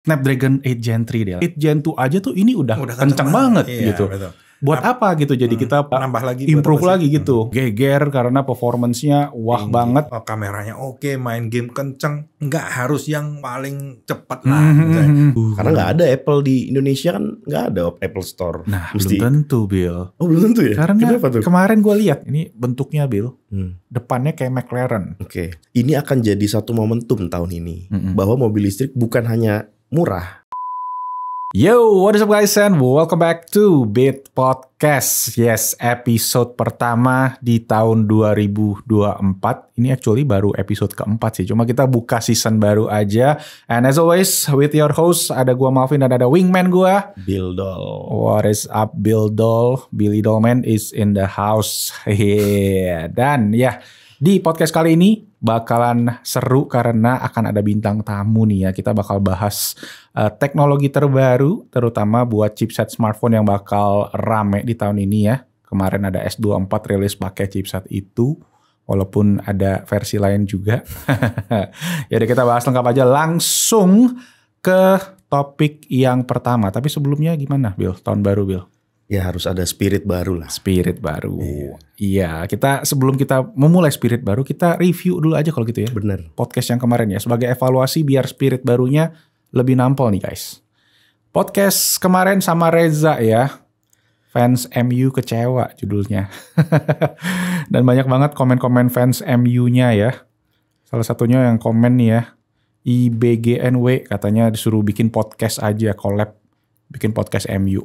Snapdragon 8 Gen 3 deh. 8 Gen 2 aja tuh ini udah kencang banget gitu. Betul. Buat apa gitu? Jadi kita nambah lagi, improve lagi gitu. Geger karena performance-nya wah banget. Kameranya oke, main game kenceng. Nggak harus yang paling cepat lah. Karena nggak ada Apple di Indonesia, kan nggak ada Apple Store. Nah, belum tentu, Bill. Oh, belum tentu ya? Karena Kenapa tuh? kemarin gue lihat ini bentuknya, Bill. Depannya kayak McLaren. Oke. Ini akan jadi satu momentum tahun ini. Bahwa mobil listrik bukan hanya murah. Yo, what is up guys and welcome back to Beat Podcast. Yes, episode pertama di tahun 2024. Ini actually baru episode keempat sih. Cuma kita buka season baru aja. And as always, with your host, ada gua Malvin dan ada wingman gua, Bill Doll. What is up, Bill Doll? Billy Dollman is in the house. Dan ya, di podcast kali ini bakalan seru karena akan ada bintang tamu nih ya. Kita bakal bahas teknologi terbaru, terutama buat chipset smartphone yang bakal rame di tahun ini ya. Kemarin ada S24 rilis pakai chipset itu, walaupun ada versi lain juga. Jadi kita bahas lengkap aja, langsung ke topik yang pertama. Tapi sebelumnya gimana, Bill? Tahun baru, Bill? Ya harus ada spirit baru lah. Spirit baru. Iya, kita sebelum kita memulai spirit baru, kita review dulu aja kalau gitu ya. Bener. Podcast yang kemarin ya, sebagai evaluasi biar spirit barunya lebih nampol nih guys. Podcast kemarin sama Reza ya. Fans MU kecewa judulnya. Dan banyak banget komen-komen fans MU-nya ya. Salah satunya yang komen nih ya. IBGNW katanya disuruh bikin podcast aja, collab. Bikin podcast MU.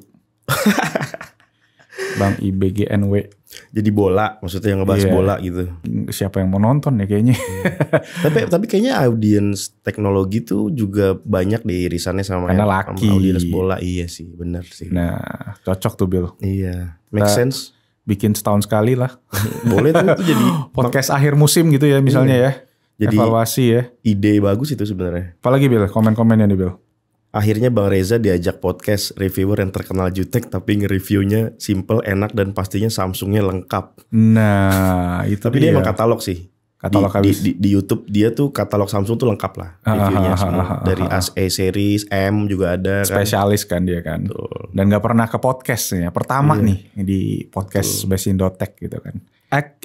Bang IBGNW. Jadi bola, maksudnya yang ngebahas bola gitu. Siapa yang mau nonton ya kayaknya. Tapi kayaknya audiens teknologi tuh juga banyak di irisannya sama audiens bola. Iya sih, bener sih. Nah, cocok tuh Bill. Iya, make sense. Bikin setahun sekali lah. Boleh tuh itu jadi podcast akhir musim gitu ya misalnya ya. Jadi evaluasi ya. Ide bagus itu sebenarnya. Apalagi Bill, komen-komennya nih Bill. Akhirnya Bang Reza diajak podcast reviewer yang terkenal jutek tapi nge-reviewnya simple, enak, dan pastinya Samsungnya lengkap. Nah itu tapi dia emang katalog sih. Katalog di YouTube dia tuh katalog Samsung tuh lengkap lah reviewnya semua. Dari A series, M juga ada. Spesialis kan dia kan. Betul. Dan gak pernah ke podcast ya. Pertama nih di podcast Basindotech gitu kan.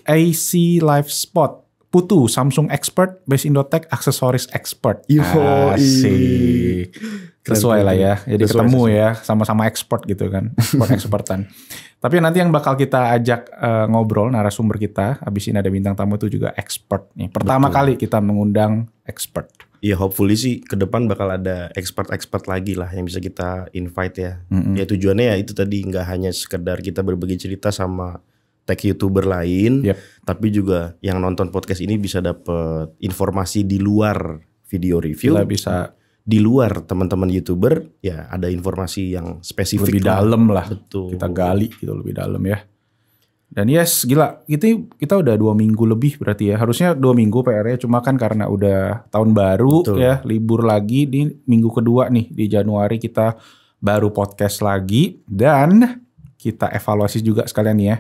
AC Live Spot. Putu, Samsung Expert, Basindotech, Aksesoris Expert. Asik. Sesuai lah ya. Jadi ketemu ya, sama-sama expert gitu kan. Expertan. Tapi nanti yang bakal kita ajak ngobrol, narasumber kita, abis ini ada bintang tamu itu juga expert nih. Pertama kali kita mengundang expert. Iya, hopefully sih ke depan bakal ada expert lagi lah yang bisa kita invite ya. Ya tujuannya ya itu tadi, nggak hanya sekedar kita berbagi cerita sama tech YouTuber lain, tapi juga yang nonton podcast ini bisa dapet informasi di luar video review. Kita bisa di luar teman-teman YouTuber, ya ada informasi yang spesifik lebih dalam lah. Betul. Kita gali gitu lebih dalam ya. Dan yes, gila, kita udah 2 minggu lebih berarti ya. Harusnya 2 minggu PR-nya, cuma kan karena udah tahun baru. Betul. Ya, libur lagi di minggu kedua nih di Januari kita baru podcast lagi, dan kita evaluasi juga sekalian nih ya.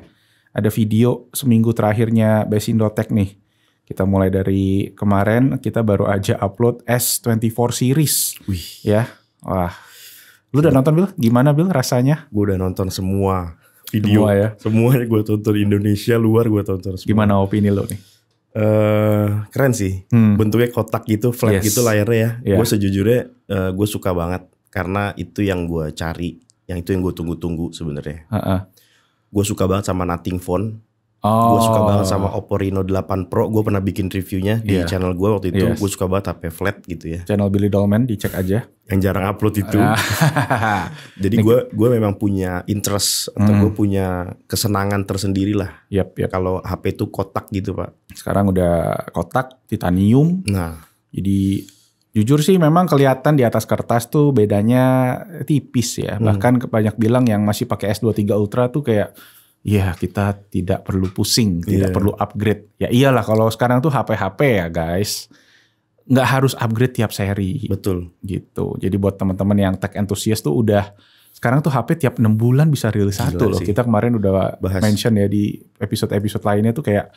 Ada video seminggu terakhirnya Basindotech nih. Kita mulai dari kemarin, kita baru aja upload S24 series. Wih. Ya, wah. Lu udah nonton Bill? Gimana Bill rasanya? Gue udah nonton semua video. Semua ya? Semuanya gue tonton, Indonesia, luar gue tonton semua. Gimana opini lo nih? Keren sih. Bentuknya kotak gitu, flat gitu layarnya ya. Gue sejujurnya gue suka banget. Karena itu yang gue cari. Yang itu yang gue tunggu-tunggu sebenarnya. Gue suka banget sama Nothing Phone. Gue suka banget sama Oppo Reno 8 Pro. Gue pernah bikin reviewnya di channel gue waktu itu. Gue suka banget HP flat gitu ya. Channel Billy Dollman, dicek aja. Yang jarang upload itu. Jadi gue memang punya interest atau gue punya kesenangan tersendiri lah. Kalau HP itu kotak gitu Pak. Sekarang udah kotak, titanium. Nah, jadi jujur sih memang kelihatan di atas kertas tuh bedanya tipis ya. Bahkan banyak bilang yang masih pakai S23 Ultra tuh kayak, ya kita tidak perlu pusing, tidak perlu upgrade. Ya iyalah kalau sekarang tuh HP ya guys, nggak harus upgrade tiap seri. Betul. Gitu. Jadi buat teman-teman yang tech enthusiast tuh udah, sekarang tuh HP tiap 6 bulan bisa rilis satu loh. Kita kemarin udah mention ya di episode-episode lainnya tuh kayak,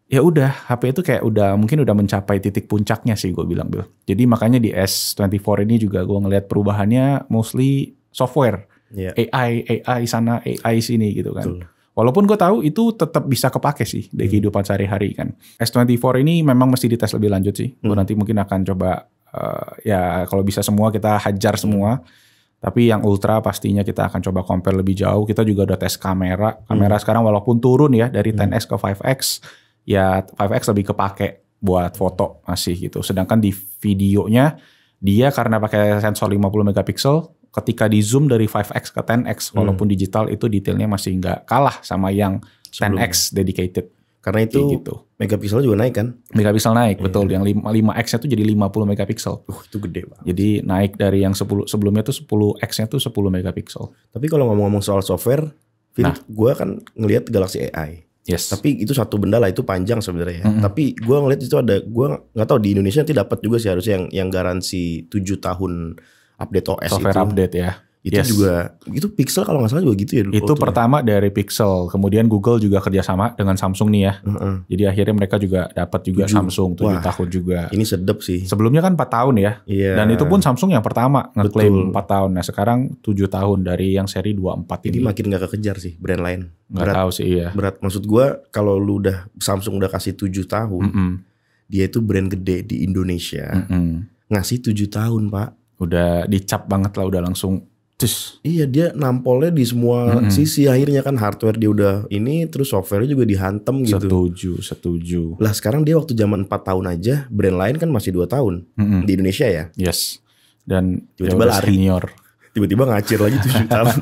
ya udah HP itu kayak mungkin udah mencapai titik puncaknya sih gue bilang Bill. Jadi makanya di S24 ini juga gue ngelihat perubahannya mostly software, AI sana, AI sini gitu kan. Betul. Walaupun gue tahu itu tetap bisa kepake sih di kehidupan sehari-hari kan. S24 ini memang mesti dites lebih lanjut sih. Gue nanti mungkin akan coba ya kalau bisa semua kita hajar semua. Tapi yang Ultra pastinya kita akan coba compare lebih jauh. Kita juga udah tes kamera. Kamera sekarang walaupun turun ya dari 10x ke 5x. Ya 5x lebih kepake buat foto masih gitu. Sedangkan di videonya dia karena pakai sensor 50 megapiksel, ketika di zoom dari 5x ke 10x walaupun digital itu detailnya masih nggak kalah sama yang 10x dedicated. Karena itu gitu. Megapiksel juga naik kan? Megapiksel naik, betul. Yang 5x-nya tuh jadi 50 megapiksel. Itu gede banget. Jadi naik dari yang 10 sebelumnya tuh 10x-nya tuh 10 megapiksel. Tapi kalau ngomong-ngomong soal software, gue kan ngelihat Galaxy AI. Yes. Tapi itu satu benda lah, itu panjang sebenarnya. Tapi gue ngeliat itu ada, gue nggak tahu di Indonesia nanti dapat juga sih harusnya yang garansi 7 tahun update OS software itu. Update ya. Itu juga, itu Pixel kalau nggak salah juga gitu ya. Itu pertama dari Pixel, kemudian Google juga kerjasama dengan Samsung nih ya. Jadi akhirnya mereka juga dapat juga Samsung 7 tahun juga. Ini sedap sih. Sebelumnya kan 4 tahun ya. Dan itu pun Samsung yang pertama ngeklaim 4 tahun. Nah sekarang 7 tahun dari yang seri 24 ini. Jadi makin gak kekejar sih brand lain. Nggak tahu sih iya. Berat, maksud gue kalau lu udah Samsung udah kasih 7 tahun, dia itu brand gede di Indonesia. Ngasih 7 tahun pak. Udah dicap banget lah, udah langsung. Iya, dia nampolnya di semua sisi. Akhirnya kan hardware dia udah ini, terus software juga dihantam gitu. Setuju. Lah sekarang dia waktu zaman 4 tahun aja, brand lain kan masih 2 tahun di Indonesia ya. Yes. Dan tiba-tiba lari. Senior. Tiba-tiba ngacir lagi 7 tahun.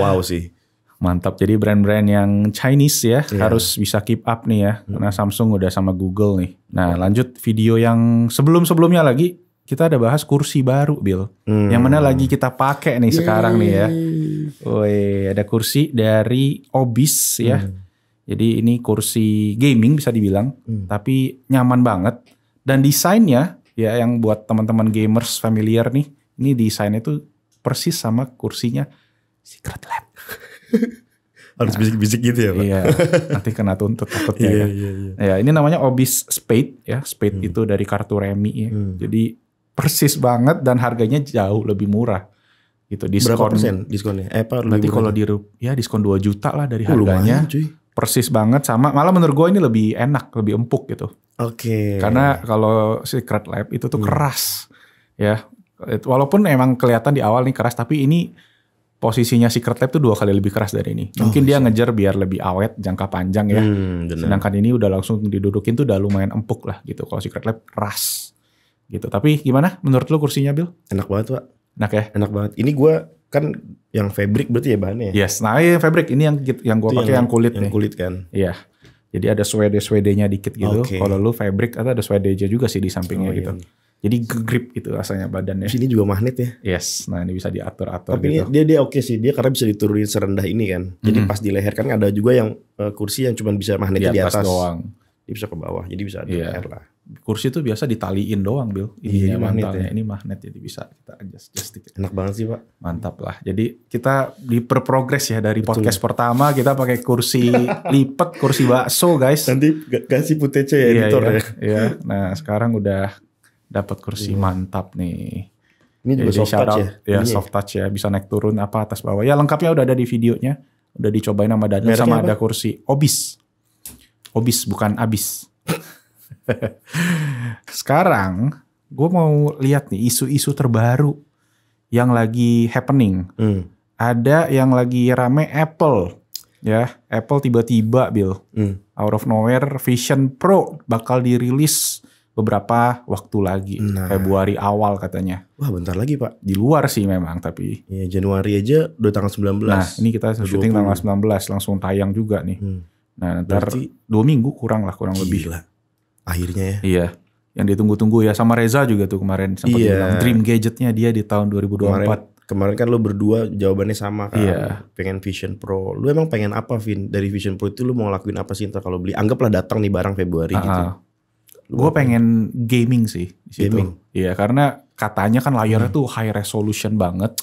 Wow sih. Mantap. Jadi brand-brand yang Chinese ya harus bisa keep up nih ya. Karena Samsung udah sama Google nih. Nah lanjut video yang sebelum-sebelumnya lagi. Kita ada bahas kursi baru, Bill. Yang mana lagi kita pakai nih sekarang nih ya. Woi, ada kursi dari Obis ya. Jadi ini kursi gaming bisa dibilang. Tapi nyaman banget. Dan desainnya ya yang buat teman-teman gamers familiar nih. Ini desainnya tuh persis sama kursinya Secret Lab. Harus bisik-bisik gitu ya Pak? Iya, nanti kena tuntut takutnya ya. Ya, ini namanya Obis Spade ya. Spade itu dari kartu remi ya. Jadi persis banget dan harganya jauh lebih murah gitu. Diskon, berapa persen diskonnya? Nanti kalau diskon 2 juta lah dari harganya. Lumayan, cuy. Persis banget sama, malah menurut gue ini lebih enak, lebih empuk gitu. Oke. Karena kalau Secret Lab itu tuh keras ya. Walaupun emang kelihatan di awal nih keras, tapi ini posisinya Secret Lab tuh 2 kali lebih keras dari ini. Mungkin dia ngejar biar lebih awet jangka panjang ya. Sedangkan ini udah langsung didudukin tuh udah lumayan empuk lah gitu. Kalau Secret Lab keras. Gitu. Tapi gimana menurut lu kursinya, Bill? Enak banget Pak. Enak ya? Enak banget. Ini gue kan yang fabric berarti ya bahannya ya? Yes, nah ini fabric. Ini yang gue pakai yang kulit nih. Yang kulit kan? Iya. Jadi ada suede-suedenya dikit gitu. Kalau lu fabric atau ada suede-nya juga sih di sampingnya gitu. Iya. Jadi grip gitu rasanya badannya. Sini juga magnet ya? Yes, nah ini bisa diatur-atur. Tapi gitu. Dia oke sih, dia karena bisa diturunin serendah ini kan. Jadi pas di leher kan ada juga yang kursi yang cuma bisa magnetnya di atas doang. Dia bisa ke bawah, jadi bisa di leher lah. Kursi tuh biasa ditaliin doang, Bill. Ini magnet ya. Ini magnet jadi bisa kita adjust dikit. Enak banget sih Pak. Mantap lah. Jadi kita berprogres ya dari podcast pertama kita pakai kursi lipat, kursi bakso guys. Nanti kasih footage ya editor ya. Iya. Nah sekarang udah dapat kursi mantap nih. Ini juga soft touch ya? Ya soft touch ya. Bisa naik turun apa atas bawah. Ya lengkapnya udah ada di videonya. Udah dicobain sama Daniel sama ada kursi Obis. Obis bukan abis. Sekarang gue mau lihat nih isu-isu terbaru yang lagi happening. Ada yang lagi rame Apple. Ya, Apple tiba-tiba Bill. Out of nowhere Vision Pro bakal dirilis beberapa waktu lagi. Februari awal katanya. Wah bentar lagi Pak. Di luar sih memang tapi. Ya, Januari aja udah tanggal 19. Nah ini kita syuting tanggal 19 langsung tayang juga nih. Nah ntar 2 minggu kurang lebih. Akhirnya ya. Iya. Yang ditunggu-tunggu ya sama Reza juga tuh kemarin sempat bilang dream gadgetnya dia di tahun 2024. Kemarin kan lo berdua jawabannya sama kan. Iya. Pengen Vision Pro. Lu emang pengen apa Vin? Dari Vision Pro itu lu mau ngelakuin apa sih ntar kalau beli? Anggaplah datang nih barang Februari gitu. Gue pengen gaming sih di situ. Gaming? Iya karena katanya kan layarnya tuh high resolution banget.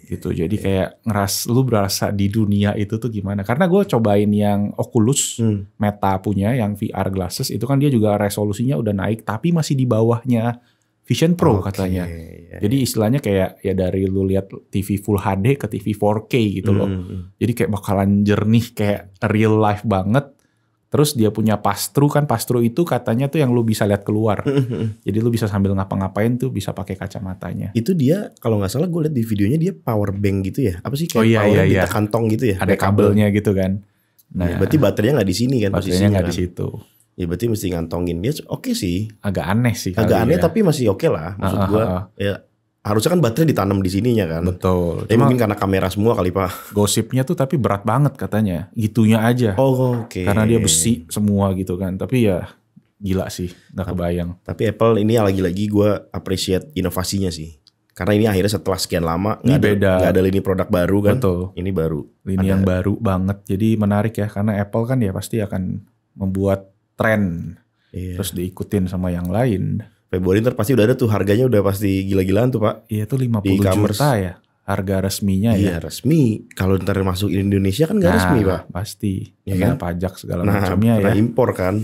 gitu. Jadi kayak lu berasa di dunia itu tuh gimana? Karena gue cobain yang Oculus Meta punya yang VR glasses itu kan dia juga resolusinya udah naik tapi masih di bawahnya Vision Pro katanya. Jadi istilahnya kayak ya dari lu lihat TV Full HD ke TV 4K gitu loh. Jadi kayak bakalan jernih kayak real life banget. Terus dia punya pass-through kan, pass-through itu katanya tuh yang lu bisa lihat keluar. Jadi lu bisa sambil ngapa-ngapain tuh bisa pakai kacamatanya. Itu dia kalau nggak salah gue lihat di videonya dia power bank gitu ya. Apa sih kayak power di kantong gitu ya? Ada kabelnya gitu kan. Nah, ya, berarti baterainya nggak di sini kan? Baterainya nggak di situ. Ya berarti mesti ngantongin dia. Oke sih. Agak aneh sih. Agak aneh tapi masih oke lah. Maksud gue ya harusnya kan baterai ditanam di sininya kan. Betul. Tapi mungkin karena kamera semua kali Pak. Gosipnya tuh tapi berat banget katanya. Gitunya aja. Oh oke. Karena dia besi semua gitu kan. Tapi ya gila sih. Gak kebayang. Tapi Apple ini lagi-lagi gue appreciate inovasinya sih. Karena ini akhirnya setelah sekian lama nggak ada lini produk baru kan. Betul. Ini baru. Lini yang baru banget. Jadi menarik ya. Karena Apple kan ya pasti akan membuat tren. Terus diikutin sama yang lain. Februari ntar pasti udah ada tuh harganya udah pasti gila-gilaan tuh Pak. Iya tuh 50 juta ya harga resminya ya. Iya resmi. Kalau ntar masuk Indonesia kan gak resmi Pak. Pasti. Ya kan? kan? Pajak segala macamnya ya. Impor kan.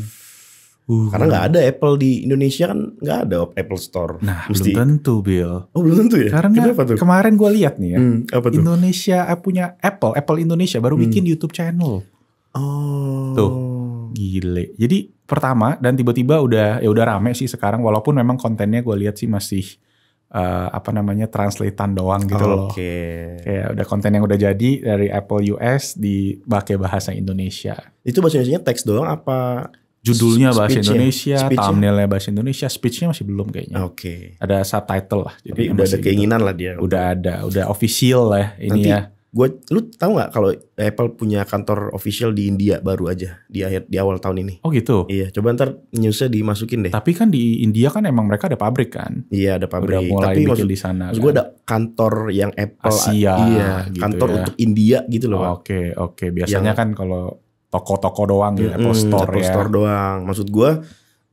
Karena gak ada Apple di Indonesia kan gak ada Apple Store. Nah belum tentu Bill. Oh belum tentu ya? Karena kemarin gue lihat nih ya. Apa tuh? Indonesia punya Apple Indonesia baru bikin YouTube channel. Oh. Tuh. Gile. Jadi pertama dan tiba-tiba udah rame sih sekarang walaupun memang kontennya gue lihat sih masih translatean doang gitu loh. Kayak udah konten yang udah jadi dari Apple US pakai bahasa Indonesia. Itu bahasa Indonesianya teks doang apa? Judulnya bahasa Indonesia, thumbnailnya bahasa Indonesia, speechnya masih belum kayaknya. Ada subtitle lah. Jadi udah ada keinginan gitu lah dia. Udah official lah ini nanti, ya. Lu tahu nggak kalau Apple punya kantor official di India baru aja di awal tahun ini? Oh gitu. Iya, coba ntar newsnya dimasukin deh. Tapi kan di India kan emang mereka ada pabrik kan? Iya ada pabrik. Udah mulai tapi bikin di sana. Maksud gue ada kantor yang Apple Asia. Iya, gitu kantor ya. untuk India gitu loh. Oke. Biasanya kan kalau toko-toko doang gitu, Apple Store Apple Store doang. Maksud gue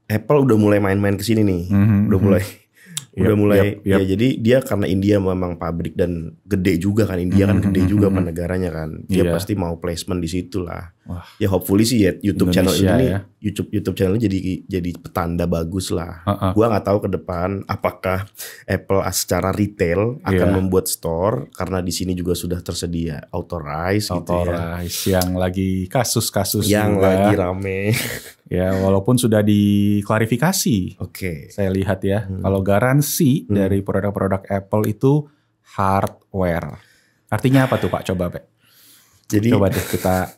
Apple udah mulai main-main ke sini nih. Udah mulai ya jadi dia karena India memang pabrik dan gede juga kan, India kan gede juga kan negaranya kan, dia pasti mau placement di situ lah. Ya hopefully sih ya YouTube channel ini YouTube channelnya jadi petanda bagus lah. Gua nggak tahu ke depan apakah Apple secara retail akan membuat store karena di sini juga sudah tersedia authorized gitu ya. Yang lagi kasus-kasus yang juga lagi rame. Ya walaupun sudah diklarifikasi. Saya lihat ya kalau garansi dari produk-produk Apple itu hardware. Artinya apa tuh Pak? Coba Pak. Coba deh kita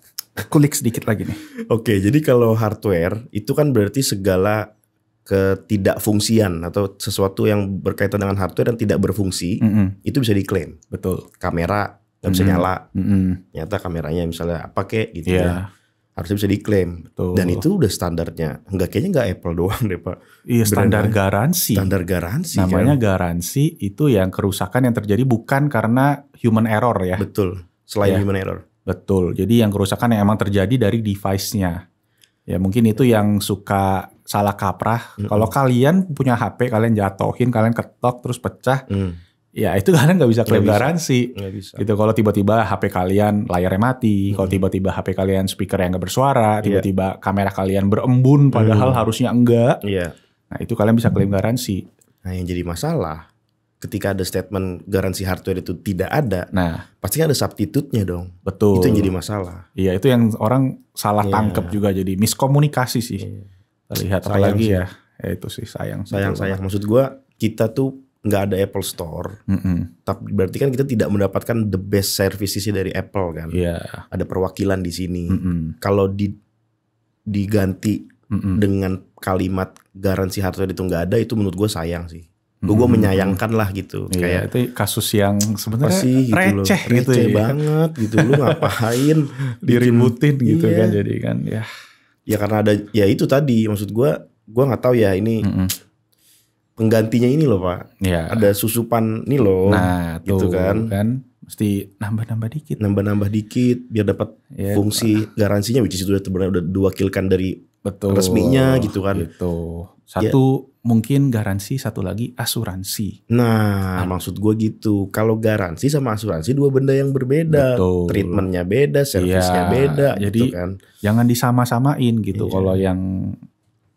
kulik sedikit lagi nih. Jadi kalau hardware itu kan berarti segala ketidakfungsian atau sesuatu yang berkaitan dengan hardware dan tidak berfungsi itu bisa diklaim. Betul. Kamera nggak bisa nyala. Ternyata kameranya misalnya apa kek gitu ya. Harusnya bisa diklaim. Betul. Dan itu udah standarnya. Kayaknya nggak Apple doang deh Pak. Iya standar garansi. Standar garansi. Namanya garansi itu yang kerusakan yang terjadi bukan karena human error ya. Betul. Selain human error. Betul. Jadi yang kerusakan yang emang terjadi dari device-nya. Ya mungkin itu yang suka salah kaprah. Kalau kalian punya HP, kalian jatohin, kalian ketok terus pecah. Ya itu kalian nggak bisa klaim garansi. Gitu kalau tiba-tiba HP kalian layarnya mati, kalau tiba-tiba HP kalian speaker yang nggak bersuara, tiba-tiba kamera kalian berembun padahal harusnya enggak. Nah itu kalian bisa klaim garansi. Nah yang jadi masalah ketika ada statement garansi hardware itu tidak ada, pasti kan ada substitute-nya dong. Betul. Itu yang jadi masalah. Iya itu yang orang salah tangkep juga jadi miskomunikasi sih. Terlihat apalagi ya itu sih sayang. Maksud gua kita tuh nggak ada Apple Store, tapi berarti kan kita tidak mendapatkan the best services dari Apple kan. Ada perwakilan di sini. Kalau diganti dengan kalimat garansi hardware itu nggak ada, itu menurut gue sayang sih. Gue menyayangkan lah gitu. Kayak itu kasus yang sebenarnya receh banget gitu. Lu ngapain diributin gitu kan jadi kan ya. Ya karena ada ya itu tadi maksud gue nggak tahu ya ini. Penggantinya ini loh Pak, ada susupan nih loh, gitu kan mesti nambah-nambah dikit biar dapat fungsi garansinya, which is udah diwakilkan dari resminya gitu kan. Gitu. Satu mungkin garansi, satu lagi asuransi. Nah, maksud gue gitu. Kalau garansi sama asuransi dua benda yang berbeda. Betul. Treatmentnya beda, servisnya beda. Jadi gitu kan. jangan disama-samain gitu. Kalau yang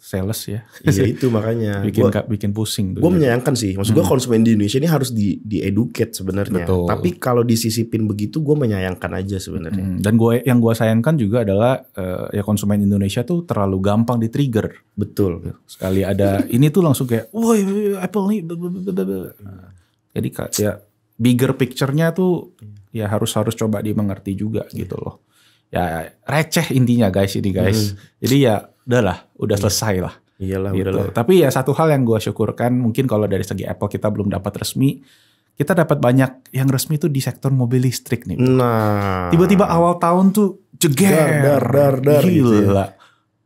sales ya. Iya itu makanya. bikin pusing. Gue menyayangkan sih. Maksud gue konsumen di Indonesia ini harus di-educate sebenarnya. Tapi kalau disisipin begitu gue menyayangkan aja sebenarnya. Dan yang gue sayangkan juga adalah ya konsumen Indonesia tuh terlalu gampang di-trigger. Betul. Sekali ada ini tuh langsung kayak, woi Apple nih. Jadi ya bigger picture-nya tuh ya harus coba dimengerti juga gitu loh. Ya receh intinya guys ini guys. Jadi ya udah selesai lah. Iyalah gitu. udahlah. Tapi ya satu hal yang gue syukurkan mungkin kalau dari segi Apple kita belum dapat resmi, kita dapat banyak yang resmi tuh di sektor mobil listrik nih. Nah, tiba-tiba awal tahun tuh jeger, dar gila. Gitu ya.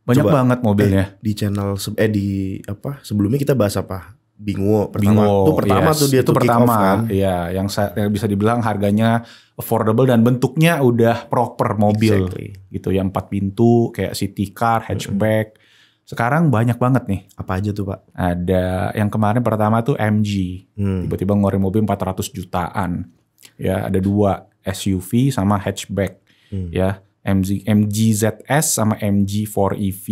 Banyak banget mobilnya. Di channel sebelumnya kita bahas apa? Bingo pertama tuh dia itu tuh pertama, kick off kan. Iya, yang bisa dibilang harganya affordable dan bentuknya udah proper mobil. Gitu, yang 4 pintu kayak city car, hatchback. Sekarang banyak banget nih. Apa aja tuh Pak? Ada yang kemarin pertama tuh MG. Tiba-tiba ngeluarin mobil 400 jutaan. Ya, ada 2 SUV sama hatchback. Ya, MG ZS sama MG4 EV.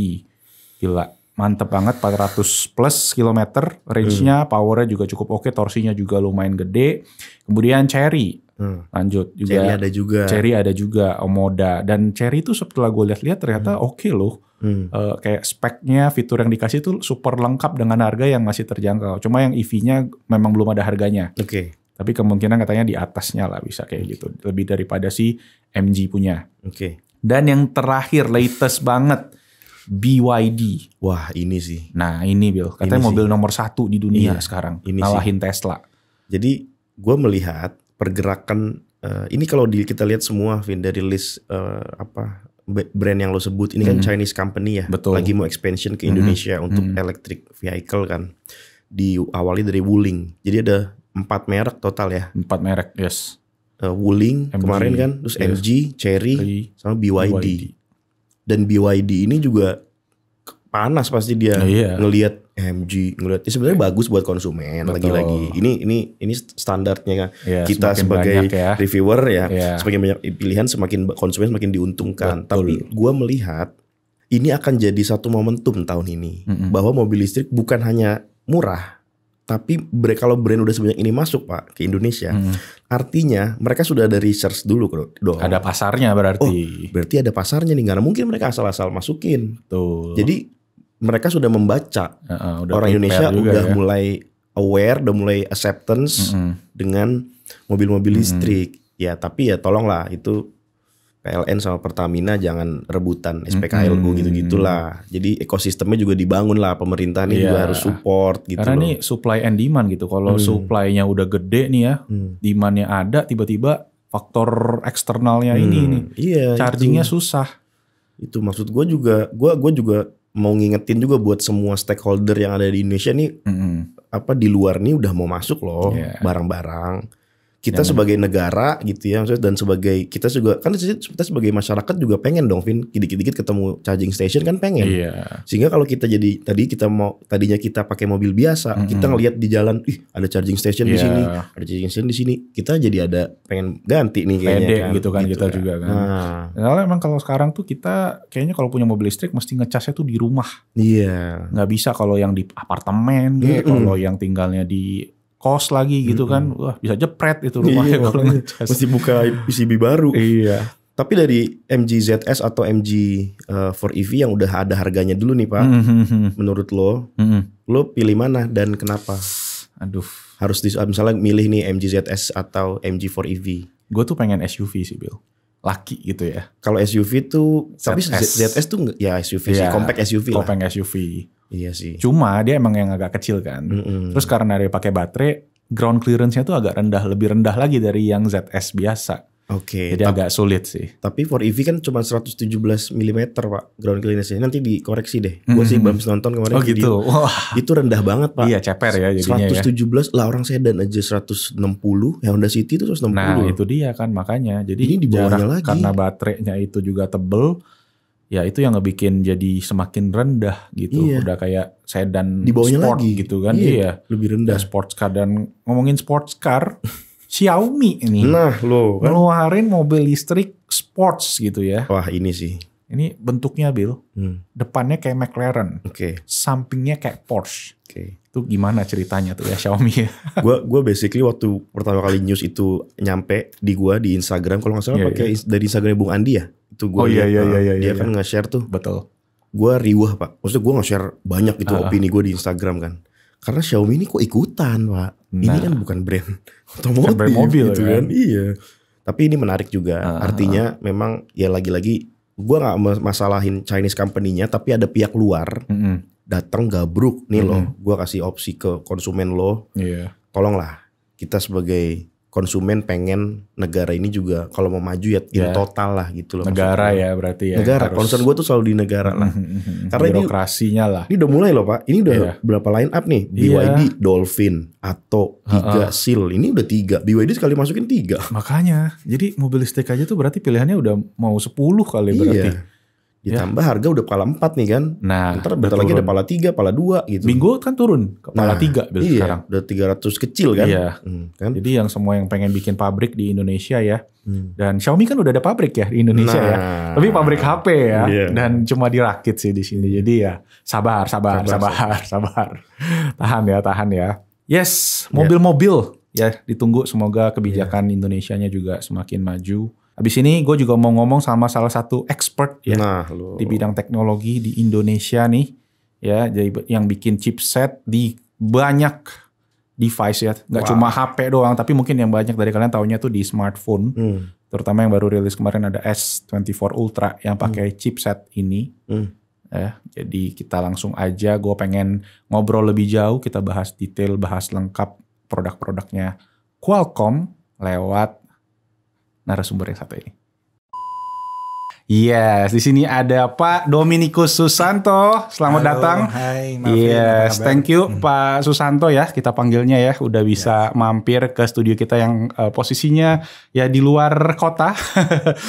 Gila. Mantep banget, 400 plus kilometer range-nya, powernya juga cukup oke, torsinya juga lumayan gede. Kemudian Chery, lanjut juga. Chery ada juga, Omoda. Dan Chery itu setelah gue lihat-lihat ternyata oke loh. Kayak speknya, fitur yang dikasih itu super lengkap dengan harga yang masih terjangkau. Cuma yang EV-nya memang belum ada harganya. Tapi kemungkinan katanya di atasnya lah bisa kayak gitu. Lebih daripada si MG punya. Dan yang terakhir, latest banget. BYD. Wah ini sih. Nah ini Bill, katanya mobil nomor 1 di dunia sekarang. Ngalahin Tesla. Jadi gue melihat pergerakan, ini kalau kita lihat semua Vin, dari list brand yang lo sebut. Ini kan Chinese company ya. Betul. Lagi mau expansion ke Indonesia untuk electric vehicle kan. Diawali dari Wuling. Jadi ada 4 merek total ya. 4 merek, yes. Wuling kemarin kan. Terus MG, Chery, sama BYD. Dan BYD ini juga panas pasti dia ngelihat MG, ngelihat sebenarnya bagus buat konsumen. Lagi-lagi ini standarnya kan. Kita sebagai reviewer semakin banyak pilihan, semakin konsumen semakin diuntungkan. Tapi gue melihat ini akan jadi satu momentum tahun ini bahwa mobil listrik bukan hanya murah, tapi kalau brand udah sebanyak ini masuk Pak ke Indonesia, artinya mereka sudah ada research dulu dong. Ada pasarnya berarti. Oh, berarti ada pasarnya nih, karena mungkin mereka asal-asal masukin. Tuh. Jadi mereka sudah membaca. Orang Indonesia udah mulai aware, udah mulai acceptance dengan mobil-mobil listrik. Ya tapi ya tolonglah itu PLN sama Pertamina jangan rebutan SPKLU gitu-gitulah. Jadi ekosistemnya juga dibangun lah, pemerintah nih juga harus support gitu. Karena nih supply and demand gitu. Kalau supply-nya udah gede nih ya, demand-nya ada, tiba-tiba faktor eksternalnya ini nih. Charging-nya susah. Itu maksud gue juga, gue juga mau ngingetin juga buat semua stakeholder yang ada di Indonesia nih, di luar nih udah mau masuk loh barang-barang. Kita sebagai negara gitu ya, dan sebagai kita juga kan kita sebagai masyarakat juga pengen dong Vin, dikit-dikit ketemu charging station kan pengen. Sehingga kalau kita tadinya kita pakai mobil biasa, kita ngelihat di jalan, ada charging station di sini, ada charging station di sini, kita jadi ada pengen ganti nih kayaknya kan. Gitu kan kita juga kan. Nah, emang kalau sekarang tuh kita kayaknya kalau punya mobil listrik mesti ngecasnya tuh di rumah. Nggak bisa kalau yang di apartemen, kalau yang tinggalnya di kos lagi gitu kan, wah bisa jepret itu rumahnya kalau ngecas. Mesti buka PCB baru. Tapi dari MG ZS atau MG 4EV yang udah ada harganya dulu nih Pak, menurut lo pilih mana dan kenapa? Aduh, harus misalnya milih nih MG ZS atau MG 4EV. Gue tuh pengen SUV sih Bill, laki gitu ya. Kalau SUV tuh, tapi ZS tuh ya SUV sih, compact SUV lah. Compact SUV. Iya sih. Cuma dia emang yang agak kecil kan. Terus karena dia pakai baterai, ground clearance-nya tuh agak rendah, lebih rendah lagi dari yang ZS biasa. Jadi agak sulit sih. Tapi 4EV kan cuma 117 mm Pak ground clearance-nya. Nanti dikoreksi deh. Gue sih baru nonton kemarin video. Itu rendah banget Pak. Iya ceper ya jadinya 117 lah, orang sedan aja 160. Yang Honda City itu 160. Nah itu dia kan makanya. Jadi ini di bawahnya lagi. Karena baterainya itu juga tebel. ya itu yang ngebikin jadi semakin rendah gitu. Iya. Udah kayak sedan Di bawahnya sport lagi gitu kan. Iya, lebih rendah. Ya, sports car. Dan ngomongin sports car, Xiaomi ini Nah lo kan. ngeluarin mobil listrik sports gitu ya. Wah ini sih. Ini bentuknya Bill, depannya kayak McLaren, sampingnya kayak Porsche. Itu gimana ceritanya tuh ya Xiaomi ya? Gue basically waktu pertama kali news itu nyampe di Instagram, kalau nggak salah pakai dari Instagramnya Bung Andi ya. Itu gue dia kan nge-share tuh. Betul. Gue riwah Pak. Maksudnya gue nge-share banyak gitu opini gue di Instagram kan. Karena Xiaomi ini kok ikutan Pak. Ini kan bukan brand otomotif brand mobil gitu kan. Iya. Tapi ini menarik juga. Artinya memang ya lagi-lagi gue gak masalahin Chinese company-nya. Tapi ada pihak luar datang gabruk nih loh. Gue kasih opsi ke konsumen lo. Tolonglah kita sebagai konsumen pengen negara ini juga kalau mau maju ya in total lah gitu loh. Negara ya berarti ya. Negara, concern gue tuh selalu di negara lah. Karena birokrasinya lah. Ini udah mulai loh Pak. Ini udah berapa line up nih? BYD, Dolphin, Atto, Giga, Seal. Ini udah 3. BYD sekali masukin 3. Makanya. Jadi mobil listrik aja tuh berarti pilihannya udah mau 10 kali berarti. Ditambah harga udah kepala 4 nih kan. Nah, ntar bentar lagi ada kepala 3, kepala 2 gitu. Bingo kan turun kepala 3 sekarang. Udah 300 kecil kan. Iya. Kan? Jadi yang semua yang pengen bikin pabrik di Indonesia ya. Dan Xiaomi kan udah ada pabrik ya di Indonesia ya. Tapi pabrik HP ya. Dan cuma dirakit sih di sini. Jadi ya sabar. Tahan ya. Yes, mobil-mobil ya ditunggu, semoga kebijakan Indonesianya juga semakin maju. Habis ini gue juga mau ngomong sama salah satu expert ya di bidang teknologi di Indonesia nih ya, jadi yang bikin chipset di banyak device ya, nggak cuma HP doang, tapi mungkin yang banyak dari kalian taunya tuh di smartphone, terutama yang baru rilis kemarin ada S24 Ultra yang pakai chipset ini. Ya, jadi kita langsung aja, gue pengen ngobrol lebih jauh, kita bahas detail, bahas lengkap produk-produknya Qualcomm lewat narasumber yang satu ini. Yes, di sini ada Pak Dominikus Susanto. Selamat datang. Hai, Marvin. Yes, thank you Pak Susanto ya, kita panggilnya ya, udah bisa mampir ke studio kita yang posisinya ya di luar kota.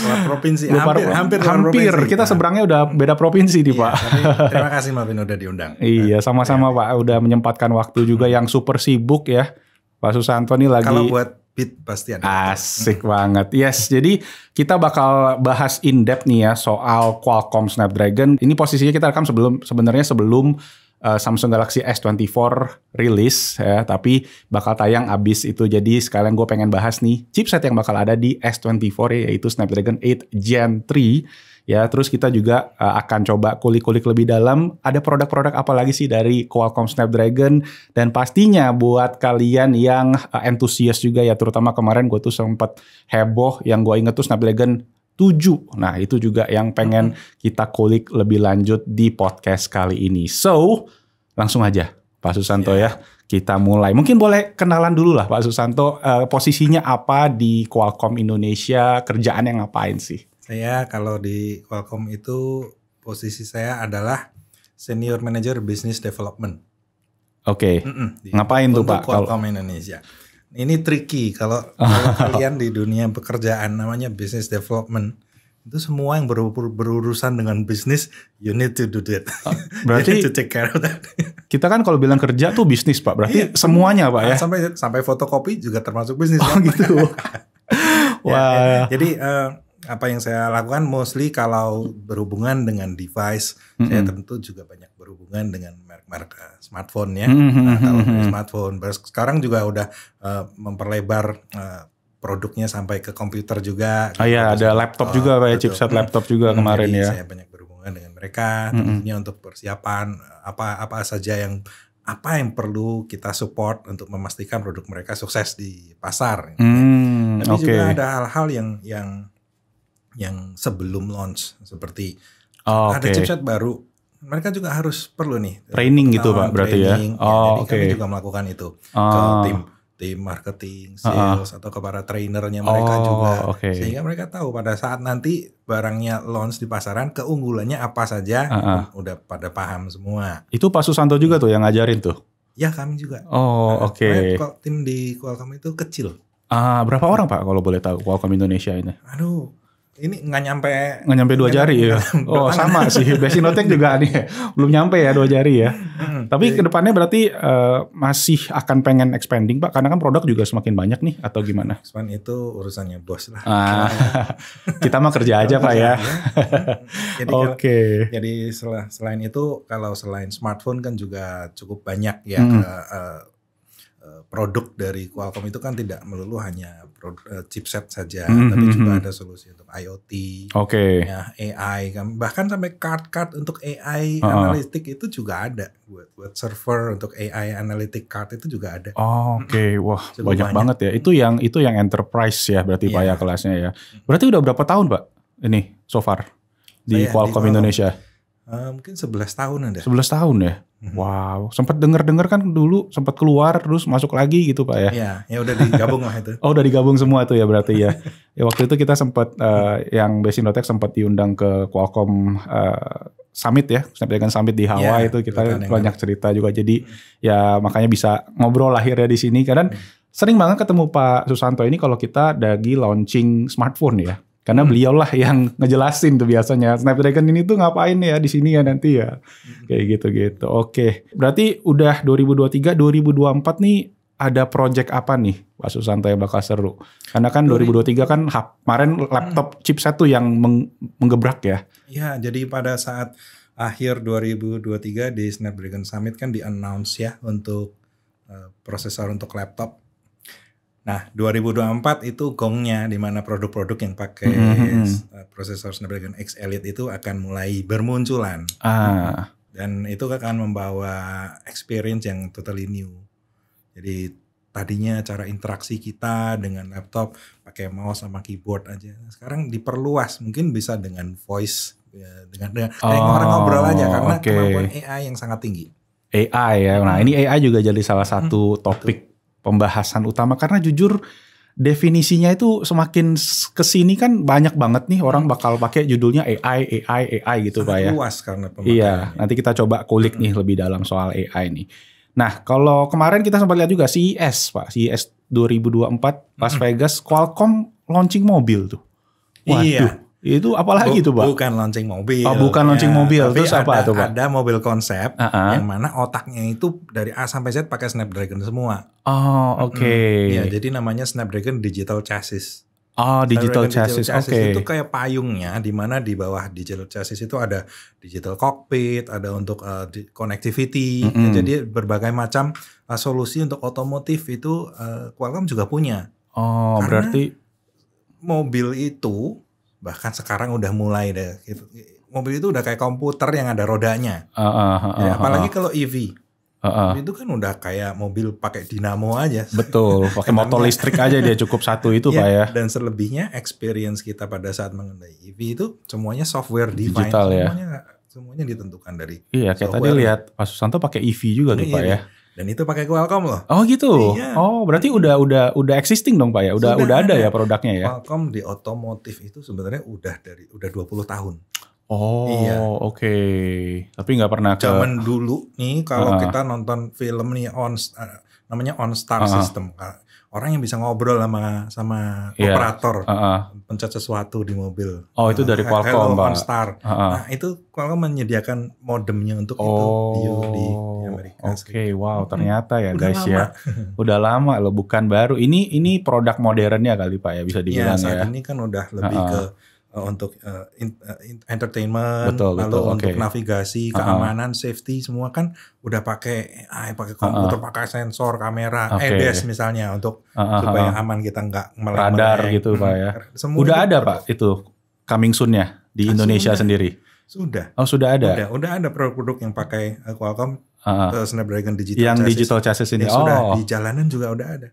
Luar provinsi, hampir. Kita seberangnya udah beda provinsi nih Pak. Tapi terima kasih Marvin udah diundang. Iya, sama-sama Pak, udah menyempatkan waktu juga yang super sibuk ya. Pak Susanto nih lagi. Kalau buat pasti ada. Asik banget. Yes, jadi kita bakal bahas in depth nih ya soal Qualcomm Snapdragon. Ini posisinya kita rekam sebenarnya sebelum Samsung Galaxy S24 rilis ya, tapi bakal tayang abis itu. Jadi sekalian gue pengen bahas nih chipset yang bakal ada di S24 yaitu Snapdragon 8 Gen 3. Ya, terus kita juga akan coba kulik-kulik lebih dalam ada produk-produk apa lagi sih dari Qualcomm Snapdragon, dan pastinya buat kalian yang entusias juga ya, terutama kemarin gue tuh sempat heboh yang gue inget tuh Snapdragon 7. Nah, itu juga yang pengen kita kulik lebih lanjut di podcast kali ini. So, langsung aja Pak Susanto ya. Kita mulai. Mungkin boleh kenalan dulu lah Pak Susanto, posisinya apa di Qualcomm Indonesia, kerjaan yang ngapain sih? Saya kalau di Qualcomm itu posisi saya adalah Senior Manager Business Development. Oke. Ngapain tuh Pak? Qualcomm Indonesia. Ini tricky kalau kalian di dunia pekerjaan namanya business development. Itu semua yang berurusan dengan bisnis, you need to do that. Berarti you need to take care of that. Kita kan kalau bilang kerja tuh bisnis Pak. Berarti semuanya Pak ya. Sampai fotokopi juga termasuk bisnis. Oh gitu. Wah. Jadi apa yang saya lakukan mostly kalau berhubungan dengan device, saya tentu juga banyak berhubungan dengan merek-merek smartphone ya. Kalau smartphone, sekarang juga udah memperlebar produknya sampai ke komputer juga. Iya, ada laptop juga kayak chipset laptop juga kemarin ya. Saya banyak berhubungan dengan mereka, tentunya untuk persiapan apa saja yang perlu kita support untuk memastikan produk mereka sukses di pasar. Tapi juga ada hal-hal yang sebelum launch seperti ada chipset baru, mereka juga harus perlu nih training gitu Pak berarti ya. Jadi kami juga melakukan itu ke tim marketing, sales atau kepada trainernya mereka juga, sehingga mereka tahu pada saat nanti barangnya launch di pasaran keunggulannya apa saja, udah pada paham semua. Itu Pak Susanto juga tuh yang ngajarin tuh? Ya kami juga. Tim di Qualcomm itu kecil. Berapa orang Pak kalau boleh tahu Qualcomm Indonesia ini? ini nggak nyampe 2 jari ya. Oh sama sih, Besinotek juga nih belum nyampe ya 2 jari ya. Tapi kedepannya berarti masih akan pengen expanding Pak, karena kan produk juga semakin banyak nih atau gimana? Expand itu urusannya bos lah. Kita mah kerja aja Pak ya. Oke. Jadi selain itu, kalau selain smartphone kan juga cukup banyak ya produk dari Qualcomm itu kan tidak melulu hanya chipset saja, tapi juga ada solusi untuk IoT, ya, AI, bahkan sampai card untuk AI analytic itu juga ada, buat server untuk AI analytic card itu juga ada. Wah banyak banget ya. Itu yang enterprise ya berarti Pak ya kelasnya ya. Berarti udah berapa tahun Pak ini so far di Qualcomm Indonesia? Mungkin 11 tahun ada. 11 tahun ya? Wow, sempat dengar kan dulu sempat keluar terus masuk lagi gitu Pak ya? Iya, ya udah digabung lah itu. Udah digabung semua tuh ya berarti ya. Ya waktu itu kita sempat yang Besinotek sempat diundang ke Qualcomm Summit ya, Snapdragon Summit di Hawaii itu kita banyak cerita juga. Jadi ya makanya bisa ngobrol akhirnya di sini. Karena sering banget ketemu Pak Susanto ini kalau kita lagi launching smartphone ya. Karena beliau lah yang ngejelasin tuh biasanya Snapdragon ini tuh ngapain ya di sini ya nanti ya. Kayak gitu-gitu. Oke. Berarti udah 2023, 2024 nih ada project apa nih Pak Susanto yang bakal seru? Karena kan 2023 kan kemarin laptop chipset tuh yang menggebrak ya. Iya, jadi pada saat akhir 2023 di Snapdragon Summit kan di-announce ya untuk prosesor untuk laptop. Nah, 2024 itu gongnya di mana produk-produk yang pakai prosesor Snapdragon X Elite itu akan mulai bermunculan. Dan itu akan membawa experience yang totally new. Jadi tadinya cara interaksi kita dengan laptop pakai mouse sama keyboard aja. Sekarang diperluas, mungkin bisa dengan voice ya, dengan orang ngobrol aja karena kemampuan AI yang sangat tinggi. AI ya. Nah, ini AI juga jadi salah satu topik pembahasan utama karena jujur definisinya itu semakin kesini kan banyak banget nih orang bakal pakai judulnya AI gitu Pak ya. Luas karena pemakaiannya. Iya, nanti kita coba kulik nih lebih dalam soal AI nih. Nah, kalau kemarin kita sempat lihat juga CES Pak, CES 2024 Las Vegas, Qualcomm launching mobil tuh. Waduh. Itu apalagi tuh Pak? Bukan launching mobil. Bukan launching mobil. Terus apa tuh Pak? Ada mobil konsep yang mana otaknya itu dari A sampai Z pakai Snapdragon semua. Ya, jadi namanya Snapdragon Digital Chassis. Digital Chassis. Itu kayak payungnya di mana di bawah Digital Chassis itu ada digital cockpit, ada untuk connectivity. Jadi berbagai macam solusi untuk otomotif itu Qualcomm juga punya. Berarti mobil itu bahkan sekarang udah mulai deh. Mobil itu udah kayak komputer yang ada rodanya. Apalagi kalau EV. Itu kan udah kayak mobil pakai dinamo aja. Betul, pakai motor listrik aja dia cukup satu itu Pak ya. Dan selebihnya experience kita pada saat mengenai EV itu semuanya software defined. Digital ya. Semuanya ditentukan dari kayak tadi lihat Pak Susanto pakai EV juga tuh Pak ya. Dan itu pakai Qualcomm loh. Oh gitu. Iya. Berarti udah existing dong Pak ya. Udah ada ya produknya ya. Qualcomm di otomotif itu sebenarnya udah 20 tahun. Oke. Tapi nggak pernah zaman dulu nih kalau kita nonton film nih namanya OnStar system. Orang yang bisa ngobrol sama operator, pencet sesuatu di mobil. Itu dari Qualcomm, Pak. OnStar. Nah, itu Qualcomm menyediakan modemnya untuk itu di Amerika. Wow, ternyata ya guys ya. Udah lama loh, bukan baru. Ini produk modernnya kali Pak ya bisa dibilang ya. Saat ini kan udah lebih ke untuk entertainment, untuk navigasi, keamanan, safety semua kan udah pakai AI, pakai komputer, pakai sensor, kamera, ADAS misalnya untuk supaya aman kita nggak radar gitu Pak ya. Udah ada Pak itu coming soon-nya di Indonesia sendiri. Sudah. Sudah ada. Udah ada produk-produk yang pakai Qualcomm Snapdragon Digital yang Chassis. Digital Chassis ini. Sudah di jalanan juga udah ada.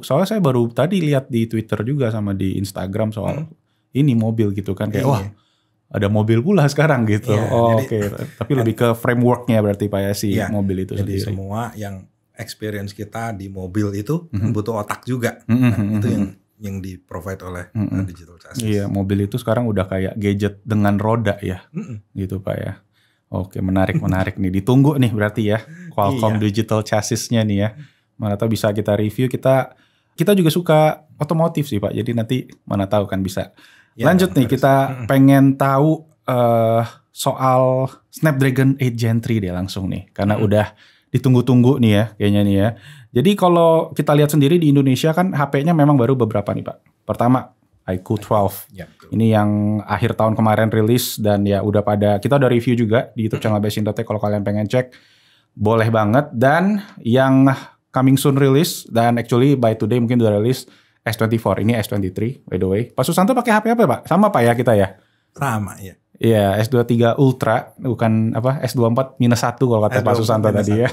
Soalnya saya baru tadi lihat di Twitter juga sama di Instagram soal ini mobil gitu kan kayak wah ada mobil pula sekarang gitu. Tapi lebih ke frameworknya berarti Pak ya mobil itu jadi sendiri. Semua yang experience kita di mobil itu butuh otak juga. Itu yang di provide oleh Digital Chassis. Iya, mobil itu sekarang udah kayak gadget dengan roda ya. Gitu Pak ya. Oke, menarik nih. Ditunggu nih berarti ya Qualcomm Digital Chassis-nya nih ya. Mana tahu bisa kita review, kita kita juga suka otomotif sih Pak. Jadi nanti mana tahu kan bisa. Lanjut nih, kita pengen tahu soal Snapdragon 8 Gen 3 deh langsung nih. Karena udah ditunggu-tunggu nih ya kayaknya nih ya. Jadi kalau kita lihat sendiri di Indonesia kan HP-nya memang baru beberapa nih Pak. Pertama iQOO 12. Ini yang akhir tahun kemarin rilis dan ya udah kita udah review juga di YouTube channel Besin.tech kalau kalian pengen cek. Boleh banget. Dan yang coming soon rilis dan actually by today mungkin udah rilis S24. Ini S23 by the way. Pak Susanto pakai HP apa Pak? Sama Pak ya kita ya? Sama ya. Iya, S23 Ultra, bukan S24 -1 kalau kata Pak Susanto tadi ya.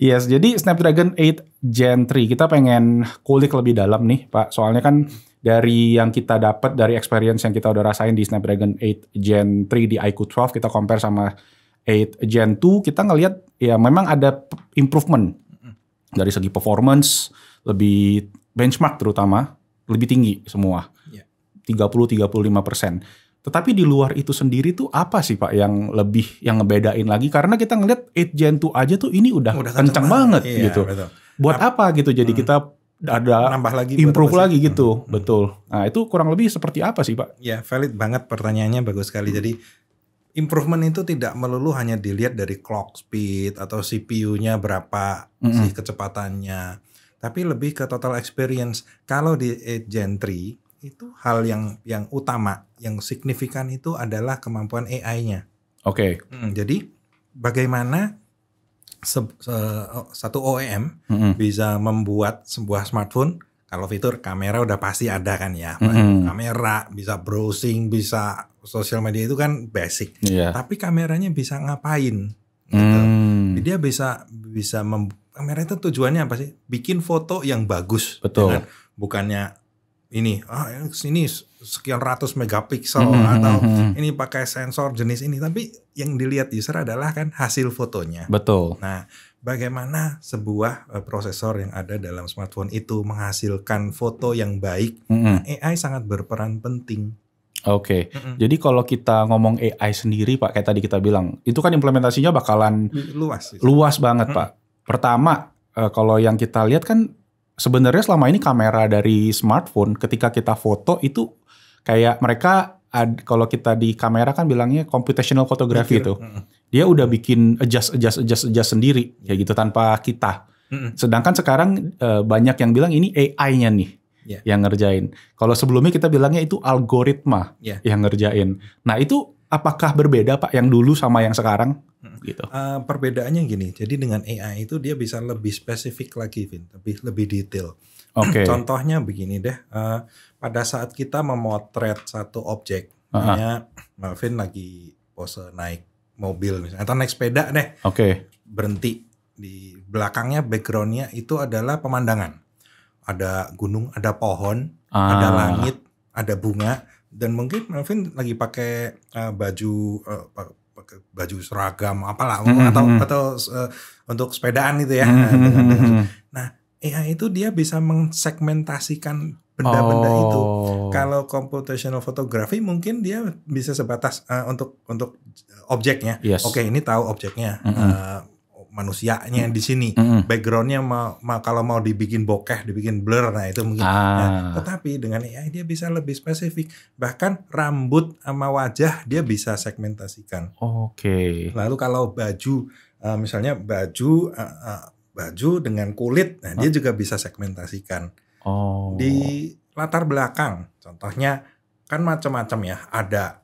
Yes, jadi Snapdragon 8 Gen 3 kita pengen kulik lebih dalam nih Pak. Soalnya kan dari yang kita dapat dari experience yang kita udah rasain di Snapdragon 8 Gen 3 di iQOO 12, kita compare sama 8 Gen 2, kita ngelihat ya memang ada improvement dari segi performance, lebih benchmark terutama, lebih tinggi semua. 30-35%. Tetapi di luar itu sendiri tuh apa sih Pak yang ngebedain lagi? Karena kita ngeliat 8 Gen 2 aja tuh ini udah kencang banget gitu. Betul. Buat apa gitu? Jadi kita ada nambah lagi, improve lagi gitu. Betul. Nah itu kurang lebih seperti apa sih Pak? Ya valid banget pertanyaannya, bagus sekali. Jadi improvement itu tidak melulu hanya dilihat dari clock speed atau CPU-nya berapa sih kecepatannya. Tapi lebih ke total experience. Kalau di 8 Gen 3 itu hal yang utama, yang signifikan itu adalah kemampuan AI-nya. Oke. Jadi bagaimana satu OEM bisa membuat sebuah smartphone, kalau fitur kamera udah pasti ada kan ya. Kamera, bisa browsing, bisa sosial media itu kan basic. Tapi kameranya bisa ngapain? Gitu. Jadi dia bisa kamera itu tujuannya apa sih? Bikin foto yang bagus. Betul. Bukannya ini sekian ratus megapiksel atau ini pakai sensor jenis ini, tapi yang dilihat user adalah kan hasil fotonya. Betul. Nah, bagaimana sebuah prosesor yang ada dalam smartphone itu menghasilkan foto yang baik? AI sangat berperan penting. Oke. Jadi kalau kita ngomong AI sendiri Pak, kayak tadi kita bilang, itu kan implementasinya bakalan luas banget Pak. Pertama, kalau yang kita lihat kan sebenarnya selama ini kamera dari smartphone ketika kita foto itu kayak mereka kalau kita di kamera kan bilangnya computational photography itu. Dia udah bikin adjust sendiri kayak gitu tanpa kita. Sedangkan sekarang banyak yang bilang ini AI-nya nih yang ngerjain. Kalau sebelumnya kita bilangnya itu algoritma yang ngerjain. Nah, itu apakah berbeda Pak yang dulu sama yang sekarang? Gitu. Perbedaannya gini, jadi dengan AI itu dia bisa lebih spesifik lagi, Vin, lebih detail. Contohnya begini deh, pada saat kita memotret satu objek, misalnya Melvin lagi pose naik mobil misalnya, atau naik sepeda deh, berhenti di belakangnya backgroundnya itu adalah pemandangan, ada gunung, ada pohon, ada langit, ada bunga, dan mungkin Melvin lagi pakai baju seragam apalah atau untuk sepedaan gitu ya. Nah, AI itu dia bisa mengsegmentasikan benda-benda itu. Kalau computational photography mungkin dia bisa sebatas untuk objeknya. Oke, ini tahu objeknya. Manusianya di sini, backgroundnya kalau mau dibikin bokeh, dibikin blur, nah itu mungkin. Tetapi dengan AI dia bisa lebih spesifik, bahkan rambut sama wajah dia bisa segmentasikan. Lalu kalau baju, misalnya baju dengan kulit, nah dia juga bisa segmentasikan. Di latar belakang, contohnya kan macam-macam ya, ada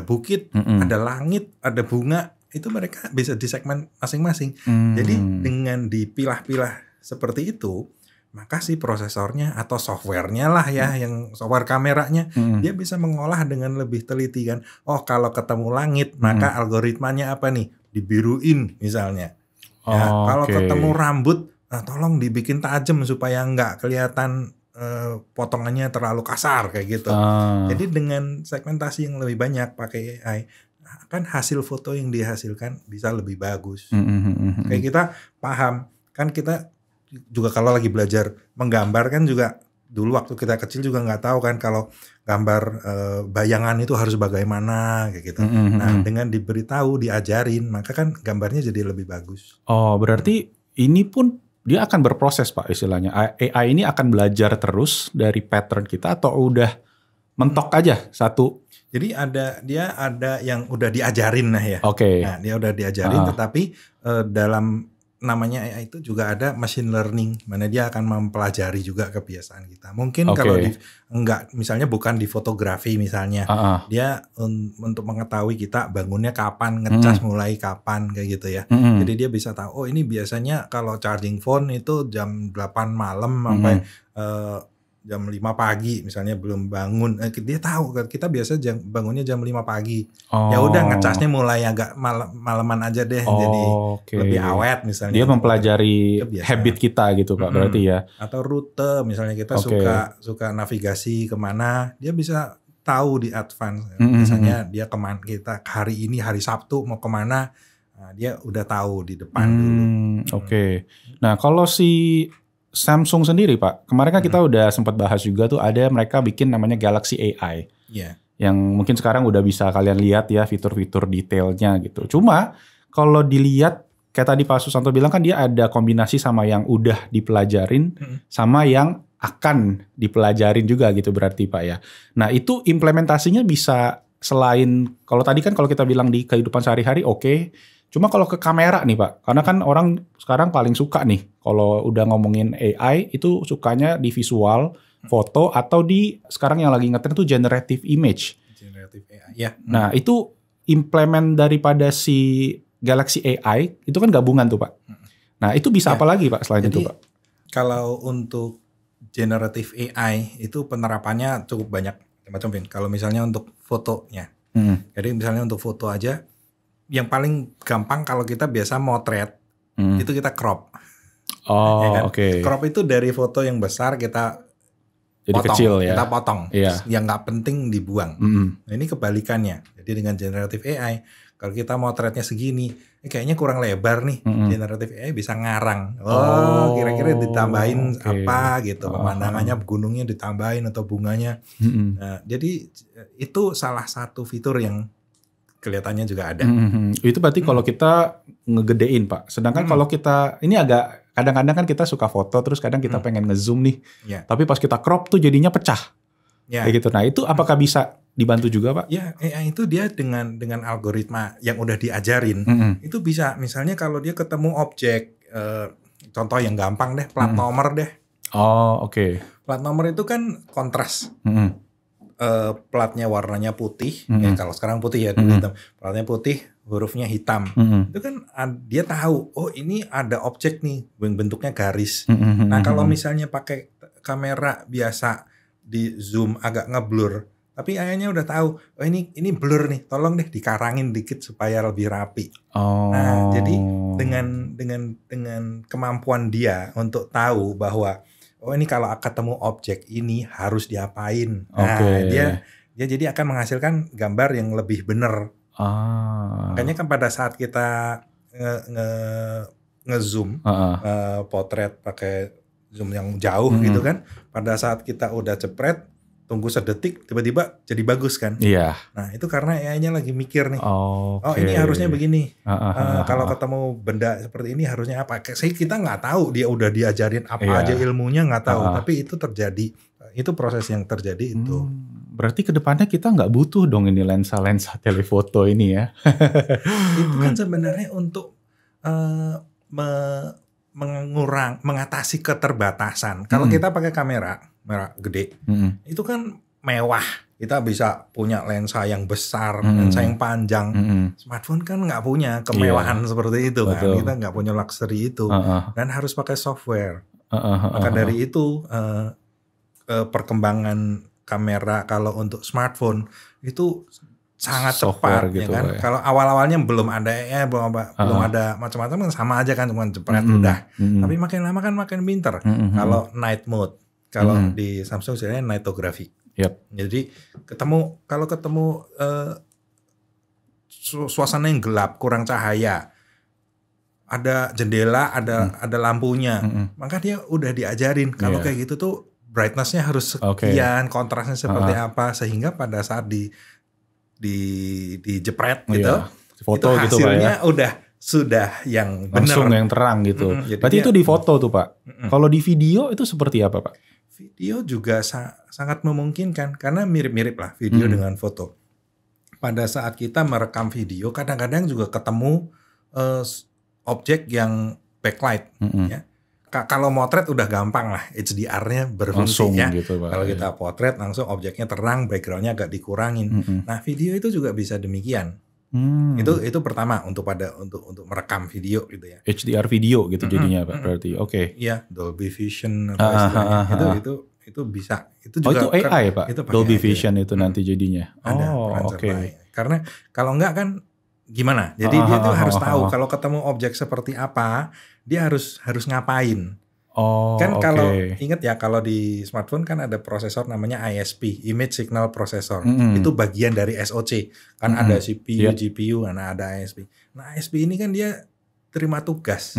bukit, ada langit, ada bunga. Itu mereka bisa di segmen masing-masing. Jadi dengan dipilah-pilah seperti itu, maka si prosesornya atau softwarenya lah ya, yang software kameranya, dia bisa mengolah dengan lebih teliti kan. Oh, kalau ketemu langit, maka algoritmanya apa nih? Dibiruin misalnya. Kalau ketemu rambut, tolong dibikin tajam supaya nggak kelihatan potongannya terlalu kasar kayak gitu. Jadi dengan segmentasi yang lebih banyak pakai AI, kan hasil foto yang dihasilkan bisa lebih bagus. Kayak kita paham, kan kita juga kalau lagi belajar menggambar kan juga dulu waktu kita kecil juga nggak tahu kan kalau gambar bayangan itu harus bagaimana kayak gitu. Nah, dengan diberitahu, diajarin, maka kan gambarnya jadi lebih bagus. Berarti ini pun dia akan berproses Pak istilahnya. AI ini akan belajar terus dari pattern kita atau udah mentok aja satu? Jadi dia ada yang udah diajarin ya. Oke. Nah, dia udah diajarin tetapi dalam namanya AI itu juga ada machine learning, mana dia akan mempelajari juga kebiasaan kita. Mungkin kalau misalnya bukan di fotografi misalnya, dia untuk mengetahui kita bangunnya kapan, ngecas mulai kapan kayak gitu ya. Jadi dia bisa tahu, oh ini biasanya kalau charging phone itu jam 8 malam sampai jam 5 pagi misalnya belum bangun. Dia tahu kita biasa bangunnya jam 5 pagi. Ya udah ngecasnya mulai agak malaman aja deh, jadi lebih awet misalnya. Dia mempelajari habit kita gitu Pak berarti ya. Atau rute misalnya kita suka navigasi kemana, dia bisa tahu di advance. Misalnya dia kemana, kita hari ini hari Sabtu mau kemana, nah, dia udah tahu di depan dulu. Nah kalau si Samsung sendiri Pak, kemarin kan kita udah sempat bahas juga tuh, ada mereka bikin namanya Galaxy AI. Yang mungkin sekarang udah bisa kalian lihat ya fitur-fitur detailnya gitu. Cuma kalau dilihat kayak tadi Pak Susanto bilang kan dia ada kombinasi sama yang udah dipelajarin sama yang akan dipelajarin juga gitu berarti Pak ya. Nah itu implementasinya bisa selain, kalau tadi kan kalau kita bilang di kehidupan sehari-hari cuma kalau ke kamera nih Pak, karena kan orang sekarang paling suka nih kalau udah ngomongin AI itu sukanya di visual, foto, atau di sekarang yang lagi ngetren tuh generative image. Generative AI, ya. Nah itu implement daripada si Galaxy AI itu kan gabungan tuh Pak. Nah itu bisa apa lagi Pak selain itu Pak? Kalau untuk generative AI itu penerapannya cukup banyak macam Vin. Kalau misalnya untuk fotonya, jadi misalnya untuk foto aja, yang paling gampang kalau kita biasa motret itu kita crop. Crop itu dari foto yang besar kita jadi potong, kecil ya. Kita potong. Yang nggak penting dibuang. Nah, ini kebalikannya. Jadi dengan generative AI, kalau kita motretnya segini, kayaknya kurang lebar nih. Generative AI bisa ngarang. Kira-kira ditambahin apa gitu. Pemandangannya gunungnya ditambahin atau bunganya. Nah, jadi itu salah satu fitur yang kelihatannya juga ada. Itu berarti kalau kita ngegedein Pak. Sedangkan kalau kita, ini agak, kadang-kadang kan kita suka foto terus kadang kita pengen ngezoom nih. Tapi pas kita crop tuh jadinya pecah. Kayak gitu. Nah itu apakah bisa dibantu juga Pak? Ya AI itu dia dengan algoritma yang udah diajarin. Itu bisa misalnya kalau dia ketemu objek, contoh yang gampang deh, plat nomor deh. Plat nomor itu kan kontras. Platnya warnanya putih, ya kalau sekarang putih ya, platnya putih, hurufnya hitam. Itu kan dia tahu, oh ini ada objek nih, bentuknya garis. Nah kalau misalnya pakai kamera biasa di zoom agak ngeblur, tapi AI-nya udah tahu, oh ini blur nih, tolong deh dikarangin dikit supaya lebih rapi. Nah jadi dengan kemampuan dia untuk tahu bahwa oh ini kalau ketemu objek ini harus diapain. Nah, dia jadi akan menghasilkan gambar yang lebih benar. Makanya kan pada saat kita nge-zoom potret pakai zoom yang jauh gitu kan, pada saat kita udah cepret, tunggu sedetik tiba-tiba jadi bagus kan. Nah itu karena AI-nya lagi mikir nih. Oh ini harusnya begini. Kalau ketemu benda seperti ini harusnya apa? Kita nggak tahu, dia udah diajarin apa aja ilmunya nggak tahu. Tapi itu terjadi. Itu proses yang terjadi itu. Berarti kedepannya kita nggak butuh dong ini lensa-lensa telefoto ini ya? Itu kan sebenarnya untuk mengatasi keterbatasan. Kalau kita pakai kamera gede, itu kan mewah. Kita bisa punya lensa yang besar, lensa yang panjang. Smartphone kan nggak punya kemewahan seperti itu kan. Kita nggak punya luxury itu. Dan harus pakai software. Maka dari itu perkembangan kamera kalau untuk smartphone itu sangat cepat gitu, ya kan. Kalau awal-awalnya belum ada belum ada macam-macam, sama aja kan, cuma jepret udah. Tapi makin lama kan makin pinter. Kalau night mode, kalau di Samsung istilahnya nightography. Jadi kalau ketemu suasana yang gelap, kurang cahaya, ada jendela, ada lampunya, maka dia udah diajarin kalau kayak gitu tuh brightness-nya harus sekian, kontrasnya seperti apa, sehingga pada saat dijepret gitu, foto itu hasilnya gitu, udah sudah yang benar. Langsung yang terang gitu. Berarti itu di foto tuh Pak. Kalau di video itu seperti apa Pak? Video juga sangat memungkinkan karena mirip-mirip lah video dengan foto. Pada saat kita merekam video, kadang-kadang juga ketemu objek yang backlight. Ya. Kalau motret udah gampang lah, HDR-nya berfungsi langsung, ya. Gitu, kalau kita potret langsung objeknya terang, background-nya agak dikurangin. Nah video itu juga bisa demikian. Itu pertama untuk merekam video gitu ya. HDR video gitu jadinya Pak berarti. Oke. Iya, Dolby Vision apa istilahnya. Itu bisa. Itu juga itu AI Pak. Itu Dolby Vision itu nanti jadinya. Oke. Karena kalau enggak kan gimana? Jadi dia tuh harus tahu kalau ketemu objek seperti apa, dia harus ngapain. Kalau ingat ya, kalau di smartphone kan ada prosesor namanya ISP, Image Signal Processor. Itu bagian dari SoC. Kan ada CPU, GPU, ada ISP. Nah, ISP ini kan dia terima tugas.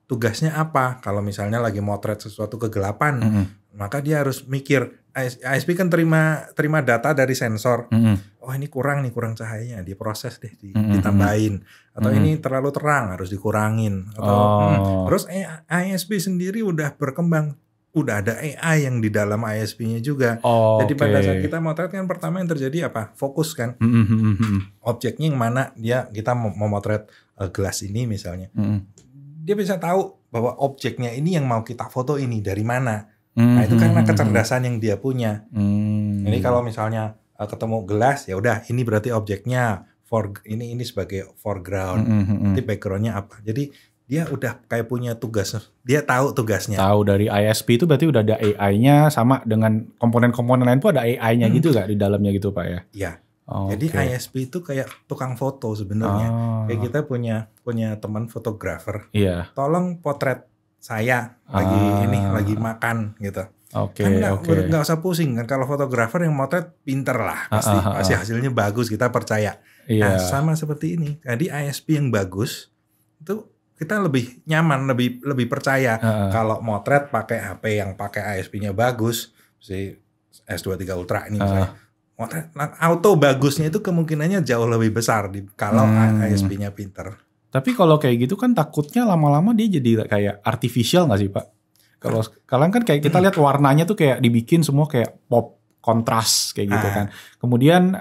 Tugasnya apa? Kalau misalnya lagi motret sesuatu kegelapan, maka dia harus mikir. ISP kan terima data dari sensor. Oh ini kurang cahayanya, diproses deh, ditambahin. Atau ini terlalu terang, harus dikurangin. Atau terus ISP sendiri udah berkembang, udah ada AI yang di dalam ISP-nya juga. Jadi pada saat kita motret kan pertama yang terjadi apa? Fokus kan. Objeknya yang mana kita mau motret gelas ini misalnya. Dia bisa tahu bahwa objeknya ini yang mau kita foto ini dari mana. Nah itu karena kecerdasan yang dia punya. Jadi kalau misalnya ketemu gelas, ya udah ini berarti objeknya ini sebagai foreground. Nanti backgroundnya apa. Jadi dia udah kayak punya tugas. Dia tahu tugasnya. Tahu dari ISP itu berarti udah ada AI-nya, sama dengan komponen-komponen lain pun ada AI-nya gitu gak di dalamnya gitu Pak ya? Iya. Jadi ISP itu kayak tukang foto sebenarnya. Kayak kita punya teman fotografer. Tolong potret saya lagi makan gitu. Kan nggak usah pusing kan, kalau fotografer yang motret pinter lah, pasti hasilnya bagus, kita percaya. Nah sama seperti ini. Jadi ISP yang bagus itu kita lebih nyaman, lebih percaya. Kalau motret pakai HP yang pakai ISP-nya bagus, si S23 Ultra ini misalnya, motret auto bagusnya itu kemungkinannya jauh lebih besar kalau ISP-nya pinter. Tapi kalau kayak gitu kan takutnya lama-lama dia jadi kayak artificial nggak sih Pak? Kalau kalian kan kayak kita lihat warnanya tuh kayak dibikin semua kayak pop kontras kayak gitu kan. Kemudian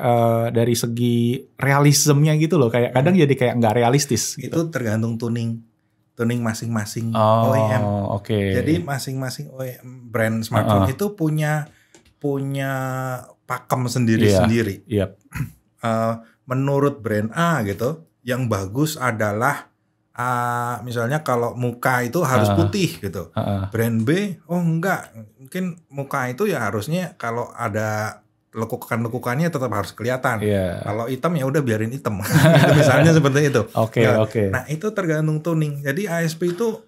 dari segi realismenya gitu loh, kayak kadang jadi kayak nggak realistis. Gitu. Itu tergantung tuning masing-masing OEM. Jadi masing-masing OEM brand smartphone itu punya pakem sendiri-sendiri. Menurut brand A gitu, yang bagus adalah misalnya kalau muka itu harus putih gitu. Brand B, enggak, mungkin muka itu ya harusnya kalau ada lekukan-lekukannya tetap harus kelihatan. Kalau hitam ya udah biarin hitam. Misalnya seperti itu. Nah itu tergantung tuning. Jadi ISP itu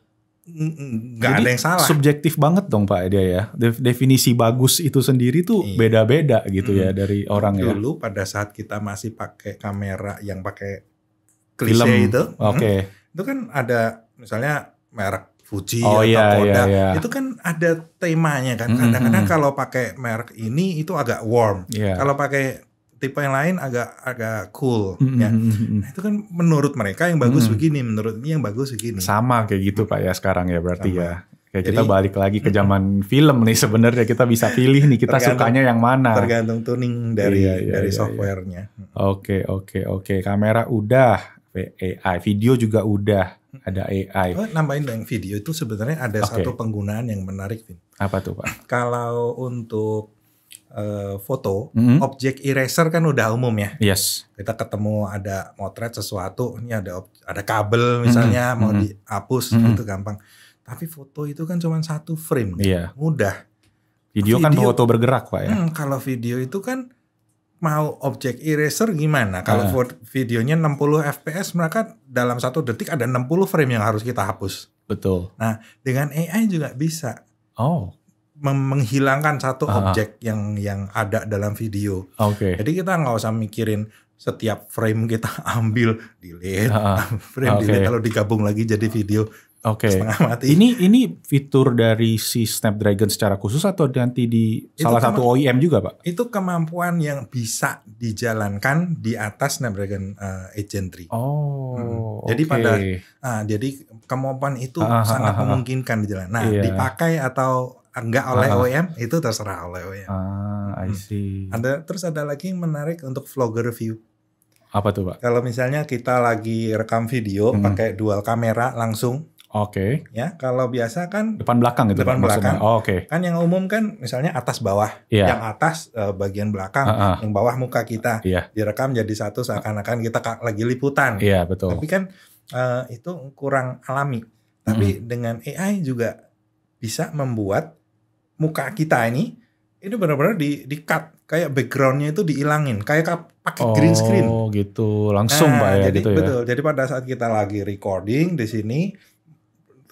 nggak ada yang salah. Subjektif banget dong Pak dia ya. Definisi bagus itu sendiri tuh beda-beda gitu ya dari orang ya. Dulu pada saat kita masih pakai kamera yang pakai klise itu, itu kan ada misalnya merek Fuji atau Kodak, itu kan ada temanya kan. Kadang-kadang kalau pakai merek ini itu agak warm, kalau pakai tipe yang lain agak cool. Ya. Nah, itu kan menurut mereka yang bagus begini, menurut ini yang bagus begini. Sama kayak gitu Pak ya sekarang ya berarti ya. Kayak kita balik lagi ke zaman film nih sebenarnya, kita bisa pilih nih kita sukanya yang mana. Tergantung tuning dari softwarenya. Oke. Kamera udah. AI, video juga udah ada AI. Nambahin yang video itu sebenarnya ada satu penggunaan yang menarik, Vin. Apa tuh Pak? Kalau untuk foto, objek eraser kan udah umum ya. Yes. Kita ketemu ada motret sesuatu, ini ada kabel misalnya mau dihapus itu gampang. Tapi foto itu kan cuma satu frame, mudah. Video kan foto bergerak Pak ya. Kalau video itu kan mau objek eraser gimana? Kalau videonya 60 fps, maka dalam 1 detik ada 60 frame yang harus kita hapus. Betul. Nah, dengan AI juga bisa. Menghilangkan satu objek yang ada dalam video. Jadi kita nggak usah mikirin setiap frame kita ambil delete, frame delete, lalu digabung lagi jadi video. setengah mati. Ini fitur dari si Snapdragon secara khusus atau nanti di salah satu OEM juga, Pak? Itu kemampuan yang bisa dijalankan di atas Snapdragon 8 Gen 3. Jadi jadi kemampuan itu sangat memungkinkan dijalankan. Nah, dipakai atau enggak oleh OEM itu terserah oleh OEM. I see. Terus ada lagi yang menarik untuk vlogger review. Apa tuh, Pak? Kalau misalnya kita lagi rekam video pakai dual kamera langsung. Ya, kalau biasa kan depan belakang gitu. Depan belakang. Kan yang umum kan misalnya atas bawah. Yang atas bagian belakang, yang bawah muka kita. Direkam jadi satu seakan-akan kita lagi liputan. Iya, betul. Tapi kan itu kurang alami. Tapi dengan AI juga bisa membuat muka kita ini benar-benar di-cut. Kayak backgroundnya itu dihilangin. Kayak pakai green screen. Oh gitu, langsung Pak ya jadi, gitu ya. Betul, jadi pada saat kita lagi recording di sini,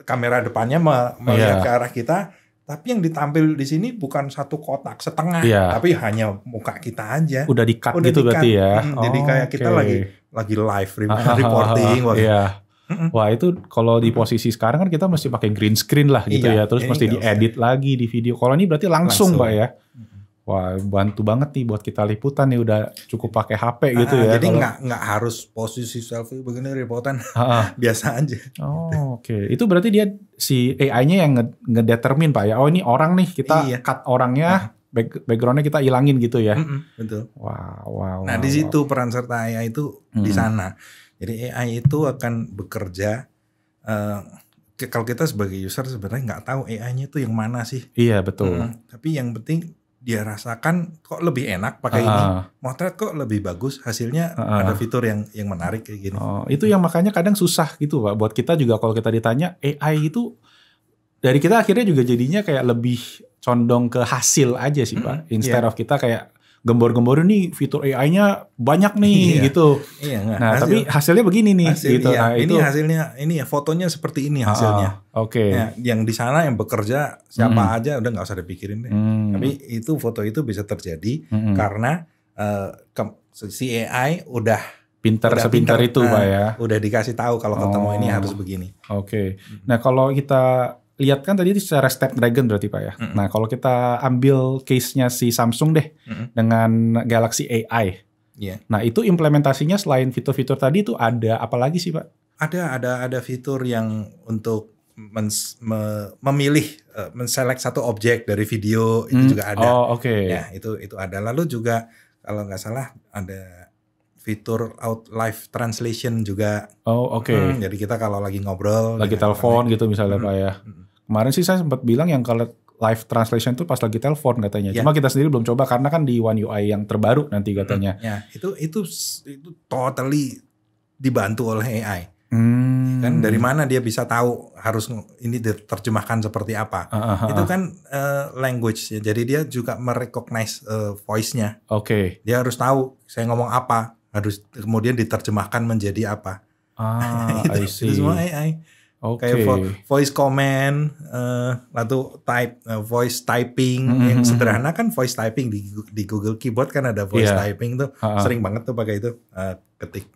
kamera depannya melihat ke arah kita, tapi yang ditampil di sini bukan satu kotak setengah, tapi hanya muka kita aja. Udah di-cut gitu berarti ya. Jadi kayak kita lagi live reporting. Wah itu kalau di posisi sekarang kan kita mesti pakai green screen lah gitu ya, terus mesti diedit lagi di video. Kalau ini berarti langsung Pak ya. Wah bantu banget nih buat kita liputan nih, udah cukup pakai HP gitu ya. Jadi nggak harus posisi selfie begini liputan, biasa aja. Oke. Itu berarti dia si AI-nya yang ngedetermin Pak ya. Oh ini orang nih, kita cut orangnya, backgroundnya kita hilangin gitu ya. Betul. Wow. Nah di situ peran serta AI itu di sana. Jadi AI itu akan bekerja. Kalau kita sebagai user sebenarnya nggak tahu AI-nya itu yang mana sih. Iya betul. Tapi yang penting dia rasakan kok lebih enak pakai ini, motret kok lebih bagus hasilnya, ada fitur yang menarik kayak gini. Itu yang makanya kadang susah gitu Pak, buat kita juga kalau kita ditanya AI itu dari kita akhirnya juga jadinya kayak lebih condong ke hasil aja sih Pak, instead of kita kayak gembor-gembor nih fitur AI-nya banyak nih gitu. Nah tapi hasilnya begini nih gitu. Nah, ini hasilnya ini ya, fotonya seperti ini hasilnya. Ya, yang di sana yang bekerja siapa aja udah nggak usah dipikirin deh. Tapi itu foto itu bisa terjadi karena si AI udah sepintar itu Pak ya. Udah dikasih tahu kalau ketemu ini harus begini. Nah kalau kita lihat kan tadi itu secara Snapdragon berarti Pak ya. Nah kalau kita ambil case-nya si Samsung deh dengan Galaxy AI. Nah itu implementasinya selain fitur-fitur tadi itu ada apa lagi sih Pak? Ada fitur yang untuk memilih menselect satu objek dari video itu juga ada. Ya itu ada. Lalu juga kalau nggak salah ada fitur live translation juga. Jadi kita kalau lagi ngobrol, lagi telepon gitu misalnya Pak ya. Kemarin sih saya sempat bilang yang kalau live translation itu pas lagi telepon katanya. Cuma kita sendiri belum coba karena kan di One UI yang terbaru nanti katanya. Itu totally dibantu oleh AI. Kan dari mana dia bisa tahu harus ini diterjemahkan seperti apa. Itu kan language ya. Jadi dia juga merecognize voice-nya. Dia harus tahu saya ngomong apa, harus kemudian diterjemahkan menjadi apa. Itu semua AI. Kayak voice comment, lalu voice typing yang sederhana kan voice typing di Google Keyboard kan ada voice typing tuh sering banget tuh pakai itu ketik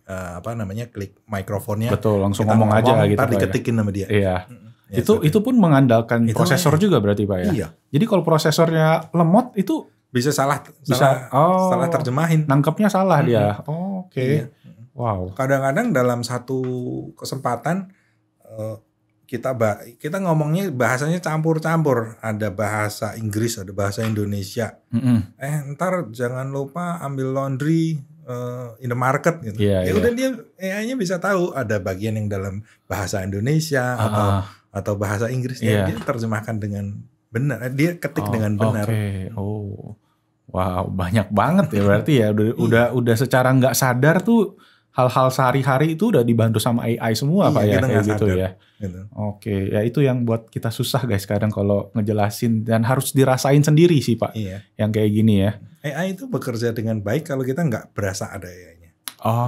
klik mikrofonnya. Betul, langsung ngomong aja gitu. Ntar diketikin sama dia. Itu pun mengandalkan prosesor juga berarti Pak ya. Jadi kalau prosesornya lemot itu bisa salah terjemahin. Nangkepnya salah dia. Wow. Kadang-kadang dalam satu kesempatan kita ngomongnya bahasanya campur-campur, ada bahasa Inggris, ada bahasa Indonesia. Ntar jangan lupa ambil laundry in the market gitu. Udah dia AI-nya bisa tahu ada bagian yang dalam bahasa Indonesia atau bahasa Inggris, dia terjemahkan dengan benar, dia ketik dengan benar. Wow, banyak banget ya berarti ya. Udah secara nggak sadar tuh hal-hal sehari-hari itu udah dibantu sama AI semua Pak ya, kayak gitu ya. Ya itu yang buat kita susah guys kadang kalau ngejelasin dan harus dirasain sendiri sih Pak. Yang kayak gini ya. AI itu bekerja dengan baik kalau kita nggak berasa ada AI-nya.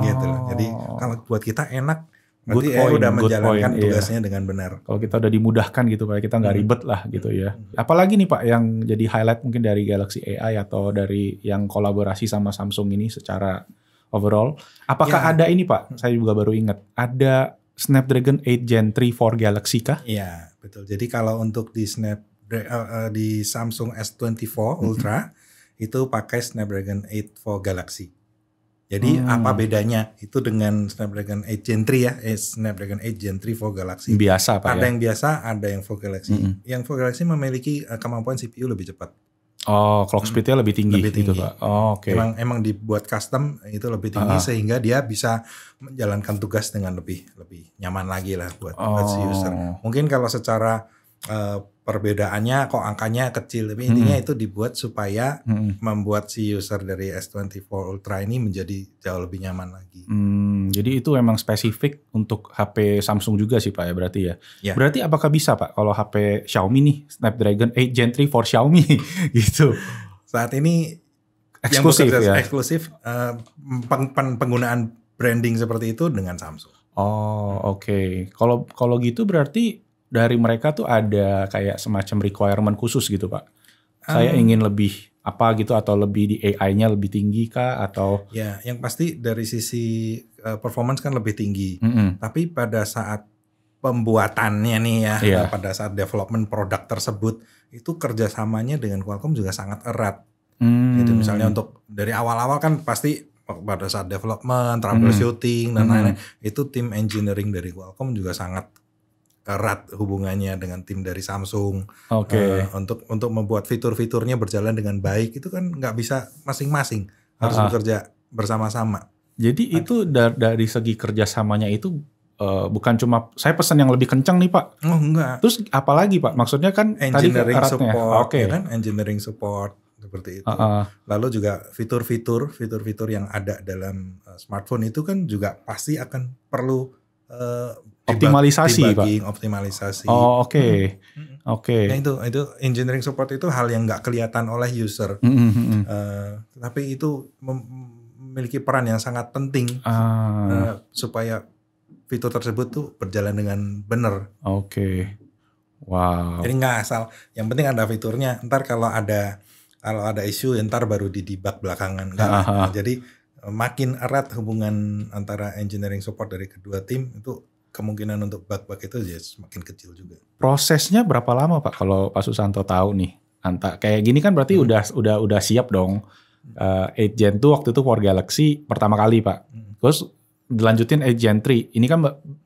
Gitu loh. Jadi kalau buat kita enak, berarti AI udah menjalankan tugasnya dengan benar. Kalau kita udah dimudahkan gitu Pak, kita nggak ribet lah gitu ya. Apalagi nih Pak yang jadi highlight mungkin dari Galaxy AI atau dari yang kolaborasi sama Samsung ini secara overall, apakah ada ini Pak? Saya juga baru ingat, ada Snapdragon 8 Gen 3 for Galaxy kah? Iya, betul. Jadi kalau untuk di Samsung S24 Ultra itu pakai Snapdragon 8 for Galaxy. Jadi apa bedanya itu dengan Snapdragon 8 Gen 3 ya? Snapdragon 8 Gen 3 for Galaxy. Biasa Pak ada ya? yang biasa, ada yang for Galaxy. Yang for Galaxy memiliki kemampuan CPU lebih cepat. Oh, clock speednya lebih tinggi, gitu Pak. Oh, oke. Emang dibuat custom itu lebih tinggi sehingga dia bisa menjalankan tugas dengan lebih nyaman lagi lah buat si user. Mungkin kalau secara perbedaannya kok angkanya kecil, tapi intinya itu dibuat supaya membuat si user dari S24 Ultra ini menjadi jauh lebih nyaman lagi. Jadi itu emang spesifik untuk HP Samsung juga sih Pak ya berarti ya. Berarti apakah bisa Pak kalau HP Xiaomi nih Snapdragon 8 Gen 3 for Xiaomi gitu? Saat ini eksklusif ya. Eksklusif penggunaan branding seperti itu dengan Samsung. Oh, oke. Kalau gitu berarti dari mereka tuh ada kayak semacam requirement khusus gitu Pak. Saya ingin lebih apa gitu atau lebih di AI-nya lebih tinggi kah atau? Ya, yang pasti dari sisi performance kan lebih tinggi. Tapi pada saat pembuatannya nih ya, pada saat development produk tersebut itu kerjasamanya dengan Qualcomm juga sangat erat. Gitu misalnya untuk dari awal-awal kan pasti pada saat development, troubleshooting dan lain-lain itu tim engineering dari Qualcomm juga sangat erat hubungannya dengan tim dari Samsung. Untuk membuat fitur-fiturnya berjalan dengan baik itu kan nggak bisa masing-masing, harus bekerja bersama-sama. Jadi itu dari segi kerjasamanya itu bukan cuma saya pesan yang lebih kencang nih Pak. Oh enggak. Terus apalagi Pak? Maksudnya kan engineering tadi support, ya kan? Engineering support seperti itu. Lalu juga fitur-fitur yang ada dalam smartphone itu kan juga pasti akan perlu optimalisasi Pak. Optimalisasi. Oh oke. Nah itu engineering support itu hal yang nggak kelihatan oleh user. Tapi itu memiliki peran yang sangat penting supaya fitur tersebut tuh berjalan dengan benar. Wow. Jadi nggak asal. Yang penting ada fiturnya. Ntar kalau ada isu, ntar baru didebug belakangan. Jadi makin erat hubungan antara engineering support dari kedua tim itu kemungkinan untuk bug-bug itu jadi semakin kecil juga. Prosesnya berapa lama Pak kalau Pak Susanto tahu nih? Kayak gini kan berarti udah siap dong. 8 Gen 2 waktu itu for Galaxy pertama kali Pak. Terus dilanjutin 8 Gen 3. Ini kan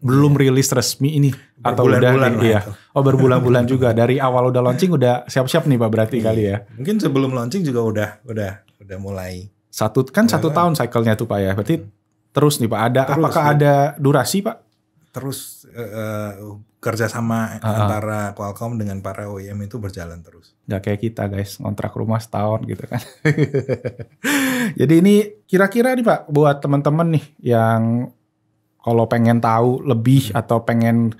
belum rilis resmi ini atau udah ya. Oh berbulan-bulan juga. Dari awal udah launching udah siap-siap nih Pak berarti kali ya. Mungkin sebelum launching juga udah mulai. Satu tahun cycle-nya tuh Pak ya. Berarti terus nih Pak apakah ada durasi Pak? Terus kerjasama antara Qualcomm dengan para OEM itu berjalan terus. Gak kayak kita guys, ngontrak rumah setahun gitu kan. Jadi ini kira-kira nih Pak, buat teman-teman nih yang kalau pengen tahu lebih atau pengen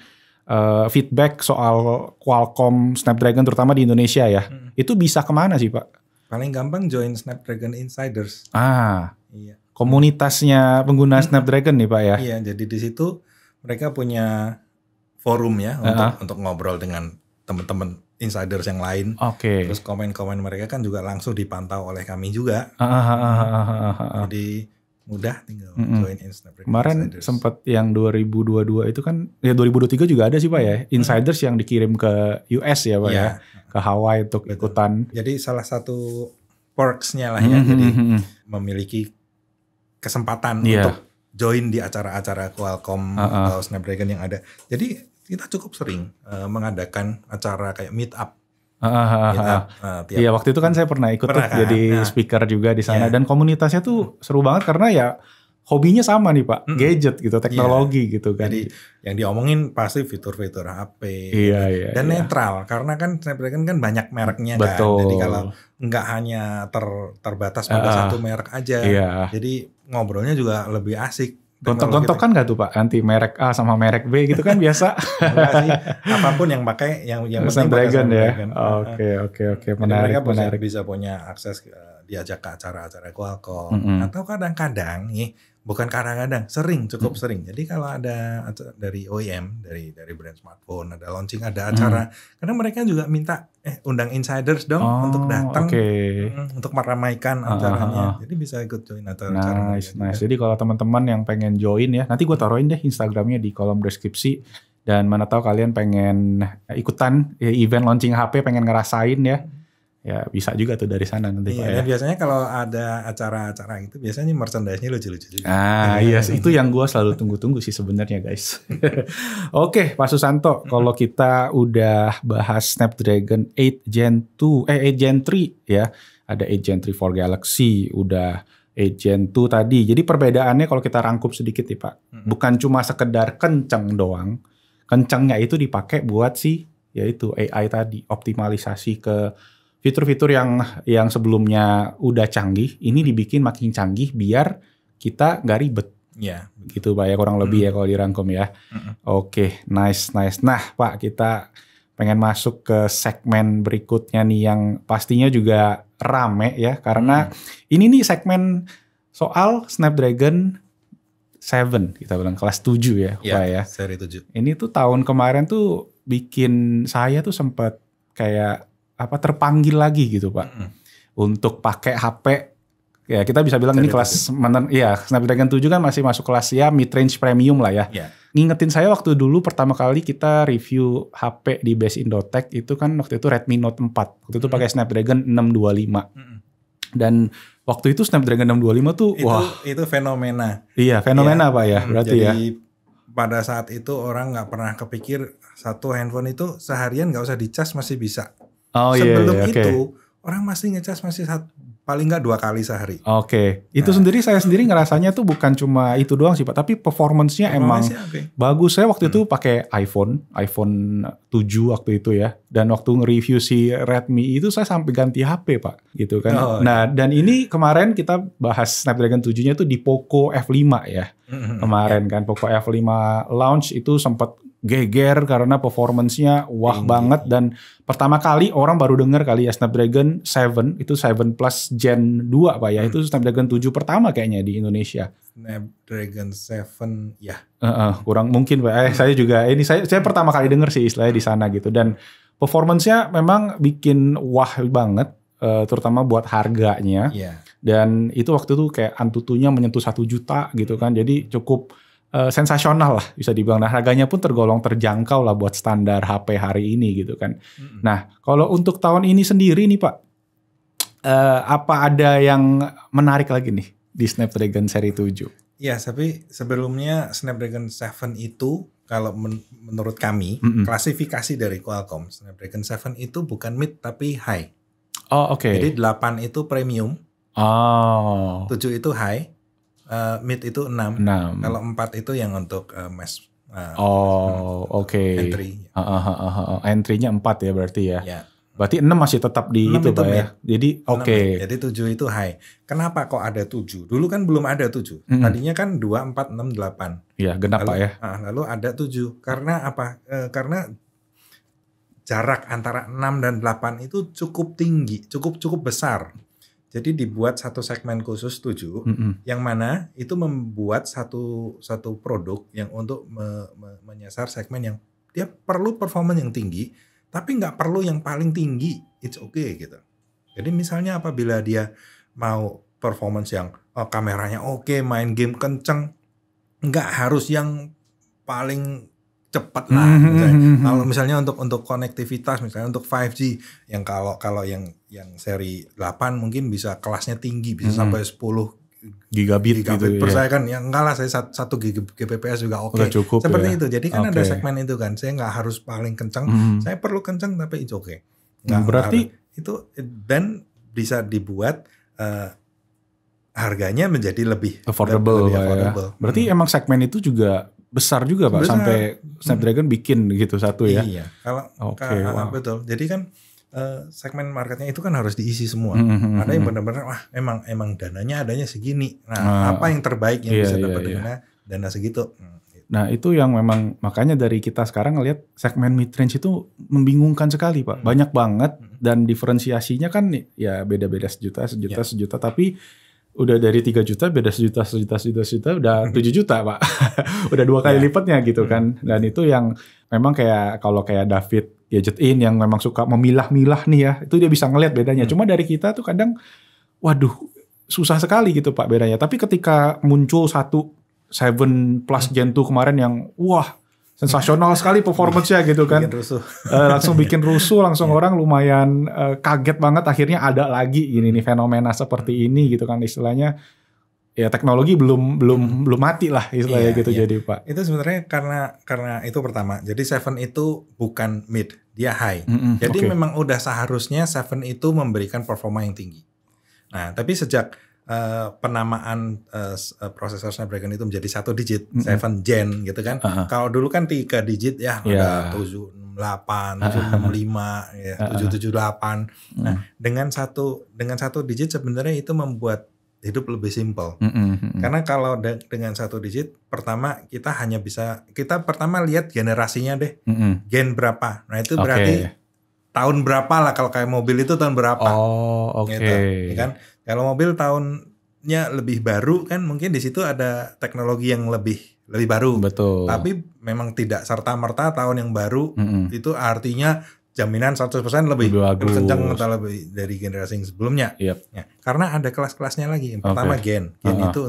feedback soal Qualcomm Snapdragon terutama di Indonesia ya, itu bisa kemana sih Pak? Paling gampang join Snapdragon Insiders. Iya. Komunitasnya pengguna Snapdragon nih Pak ya. Iya, jadi di situ mereka punya forum ya untuk ngobrol dengan teman-teman insiders yang lain. Terus komen-komen mereka kan juga langsung dipantau oleh kami juga. Jadi mudah tinggal join Snapdragon Kemarin Insiders. Sempat yang 2022 itu kan ya 2023 juga ada sih Pak ya. Insiders yang dikirim ke US ya Pak ya. Ke Hawaii untuk ikutan. Jadi salah satu perks-nya lah ya. Jadi memiliki kesempatan untuk join di acara-acara Qualcomm atau Snapdragon yang ada. Jadi kita cukup sering mengadakan acara kayak meet up. Iya waktu itu kan saya pernah ikut jadi speaker juga di sana dan komunitasnya tuh seru banget karena ya hobinya sama nih Pak, gadget gitu, teknologi gitu kan. Jadi yang diomongin pasti fitur-fitur HP dan netral karena kan Snapdragon kan banyak mereknya kan. Jadi kalau nggak hanya terbatas pada satu merek aja. Jadi ngobrolnya juga lebih asik. Gontok-gontokan nggak tuh Pak? Nanti merek A sama merek B gitu kan biasa. Enggak sih. Apapun yang pakai yang penting Snapdragon ya. Oke. Menarik. Bisa punya akses diajak ke acara-acara Qualcomm atau kadang-kadang nih Bukan kadang-kadang, sering, cukup sering. Jadi kalau ada dari OEM, dari brand smartphone, ada launching, ada acara, kadang mereka juga minta undang insiders dong untuk datang, untuk meramaikan acaranya. Jadi bisa ikut join acara. Nice. Jadi kalau teman-teman yang pengen join ya, nanti gue taruhin deh Instagramnya di kolom deskripsi. Dan mana tahu kalian pengen ikutan event launching HP, pengen ngerasain ya bisa juga tuh dari sana nanti. Iya, dan biasanya kalau ada acara-acara itu biasanya merchandise-nya lucu-lucu juga. Iya, itu yang gue selalu tunggu-tunggu sih sebenarnya guys. Oke, Pak Susanto, kalau kita udah bahas Snapdragon 8 Gen 3 ya, ada 8 Gen 3 for Galaxy, udah 8 Gen 2 tadi. Jadi perbedaannya kalau kita rangkup sedikit nih Pak, bukan cuma sekedar kenceng doang, kencengnya itu dipakai buat yaitu AI tadi, optimalisasi ke fitur-fitur yang sebelumnya udah canggih, ini dibikin makin canggih biar kita nggak ribet. Ya, gitu Pak ya, kurang lebih ya kalau dirangkum ya. Oke, nice. Nah Pak, kita pengen masuk ke segmen berikutnya nih yang pastinya juga rame ya, karena ini nih segmen soal Snapdragon 7, kita bilang kelas 7 ya Pak ya. Seri 7. Ini tuh tahun kemarin tuh bikin saya tuh sempat kayak terpanggil lagi gitu Pak, untuk pakai HP ya, kita bisa bilang ini kelas Snapdragon 7 kan masih masuk kelas ya mid range premium lah ya. Ngingetin saya waktu dulu pertama kali kita review HP di Best Indotech itu kan waktu itu Redmi Note 4, waktu itu pakai Snapdragon 625 dan waktu itu Snapdragon 625 tuh itu fenomena. Iya, fenomena Pak ya, berarti jadi, pada saat itu orang nggak pernah kepikir satu handphone itu seharian nggak usah dicas masih bisa. Sebelum itu orang masih ngecas paling nggak 2 kali sehari. Itu saya sendiri ngerasanya tuh bukan cuma itu doang sih Pak, tapi performance-nya emang bagus. Saya waktu itu pakai iPhone 7 waktu itu ya, dan waktu nge-review si Redmi itu saya sampai ganti HP Pak, gitu kan. Dan ini kemarin kita bahas Snapdragon 7-nya tuh di Poco F5 ya. Kemarin kan Poco F5 launch itu sempat geger karena performance-nya banget, dan pertama kali orang baru dengar kali ya Snapdragon 7 itu 7 Plus Gen 2 Pak ya, itu Snapdragon 7 pertama kayaknya di Indonesia. Snapdragon 7 ya. Kurang mungkin Pak. Saya juga saya pertama kali dengar sih istilahnya di sana gitu, dan performance-nya memang bikin banget, terutama buat harganya. Dan itu waktu itu kayak Antutunya menyentuh 1 juta gitu kan, jadi cukup sensasional lah bisa dibilang. Nah harganya pun tergolong terjangkau lah buat standar HP hari ini gitu kan. Nah kalau untuk tahun ini sendiri nih Pak, apa ada yang menarik lagi nih di Snapdragon seri 7? Ya, tapi sebelumnya Snapdragon 7 itu kalau menurut kami klasifikasi dari Qualcomm, Snapdragon 7 itu bukan mid tapi high. Jadi 8 itu premium, 7 itu high, mid itu 6. Kalau 4 itu yang untuk mass. Entry. Entry-nya 4 ya berarti ya. Berarti 6 masih tetap di itu Pak ya. Jadi Jadi 7 itu high. Kenapa kok ada 7? Dulu kan belum ada 7. Tadinya kan 2, 4, 6, 8. Iya, genap Pak ya. Lalu ada 7. Karena apa? Karena jarak antara 6 dan 8 itu cukup tinggi, cukup besar. Jadi dibuat satu segmen khusus 7, yang mana itu membuat satu produk yang untuk menyasar segmen yang dia perlu performa yang tinggi, tapi nggak perlu yang paling tinggi, it's okay gitu. Jadi misalnya apabila dia mau performance yang kameranya oke, main game kenceng, nggak harus yang paling cepat lah. Kalau misalnya untuk konektivitas, misalnya untuk 5G, yang kalau yang seri 8 mungkin bisa kelasnya tinggi, bisa sampai 10 gigabit gitu per second. Ya enggak lah, saya 1 Gbps juga oke. Seperti itu. Jadi kan ada segmen itu kan. Saya nggak harus paling kencang. Saya perlu kencang tapi it's okay. Berarti itu dan bisa dibuat harganya menjadi lebih affordable. Berarti emang segmen itu juga besar juga Pak, sampai Snapdragon bikin gitu satu ya. Iya. Kalau betul. Jadi kan segmen marketnya itu kan harus diisi semua. Ada yang benar-benar emang dananya adanya segini. Nah, apa yang terbaik yang bisa dapat dengan dana segitu? Nah, itu yang memang makanya dari kita sekarang ngelihat segmen mid range itu membingungkan sekali Pak. Banyak banget dan diferensiasinya kan ya beda-beda sejuta, tapi udah dari 3 juta beda sejuta udah 7 juta Pak. Udah 2 kali lipatnya gitu kan. Dan itu yang memang kayak kalau kayak David Gadget In yang memang suka memilah-milah nih ya, itu dia bisa ngelihat bedanya. Cuma dari kita tuh kadang waduh susah sekali gitu Pak bedanya. Tapi ketika muncul satu 7 Plus Gen 2 kemarin yang wah sensasional sekali performance-nya gitu kan. Langsung bikin rusuh, langsung orang lumayan kaget banget akhirnya ada lagi ini nih fenomena seperti ini gitu kan istilahnya. Ya teknologi belum mati lah istilahnya gitu jadi Pak. Itu sebenarnya karena itu pertama. Jadi 7 itu bukan mid, dia high. Jadi memang udah seharusnya 7 itu memberikan performa yang tinggi. Nah, tapi sejak penamaan prosesor Snapdragon itu menjadi 1 digit, 7 Gen gitu kan. Kalau dulu kan 3 digit ya, ada 768, 765, ya, 778. Nah, dengan satu digit sebenarnya itu membuat hidup lebih simpel. Karena kalau dengan 1 digit, pertama kita pertama lihat generasinya deh, gen berapa. Nah itu berarti tahun berapa lah, kalau kayak mobil itu tahun berapa. Gitu, ya kan? Kalau mobil tahunnya lebih baru kan mungkin di situ ada teknologi yang lebih baru. Betul. Tapi memang tidak serta-merta tahun yang baru itu artinya jaminan 100% lebih kencang atau lebih dari generasi yang sebelumnya. Ya, karena ada kelas-kelasnya lagi. Yang pertama gen itu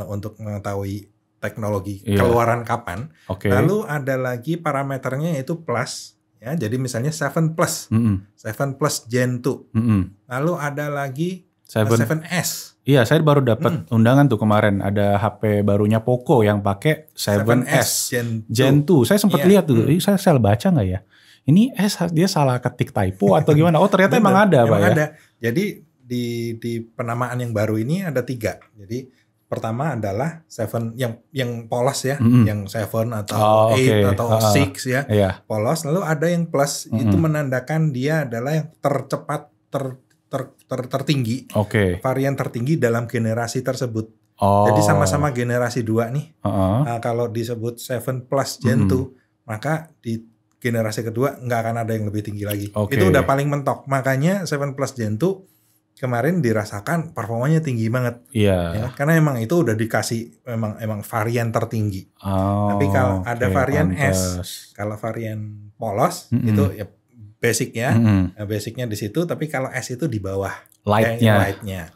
untuk mengetahui teknologi keluaran kapan. Lalu ada lagi parameternya yaitu plus. Ya, jadi misalnya 7 Plus, 7 Plus Gen 2. Lalu ada lagi 7S. Iya, saya baru dapat undangan tuh kemarin. Ada HP barunya Poco yang pakai 7S Gen 2. Saya sempat lihat tuh. Saya salah baca nggak ya? Ini dia salah ketik typo atau gimana? Oh ternyata emang ada Pak ya? Ada. Jadi di penamaan yang baru ini ada 3. Jadi pertama adalah 7 yang polos ya, yang 7 atau 8 atau 6 ya, polos. Lalu ada yang plus, itu menandakan dia adalah yang tercepat tertinggi, varian tertinggi dalam generasi tersebut. Jadi sama-sama generasi 2 nih. Nah, kalau disebut 7 Plus Gen 2, maka di generasi kedua nggak akan ada yang lebih tinggi lagi. Itu udah paling mentok. Makanya 7 Plus Gen 2 kemarin dirasakan performanya tinggi banget. Ya, karena emang itu udah dikasih memang varian tertinggi. Tapi kalau ada varian S, kalau varian polos itu ya basic ya, basicnya di situ. Tapi kalau S itu di bawah lightnya.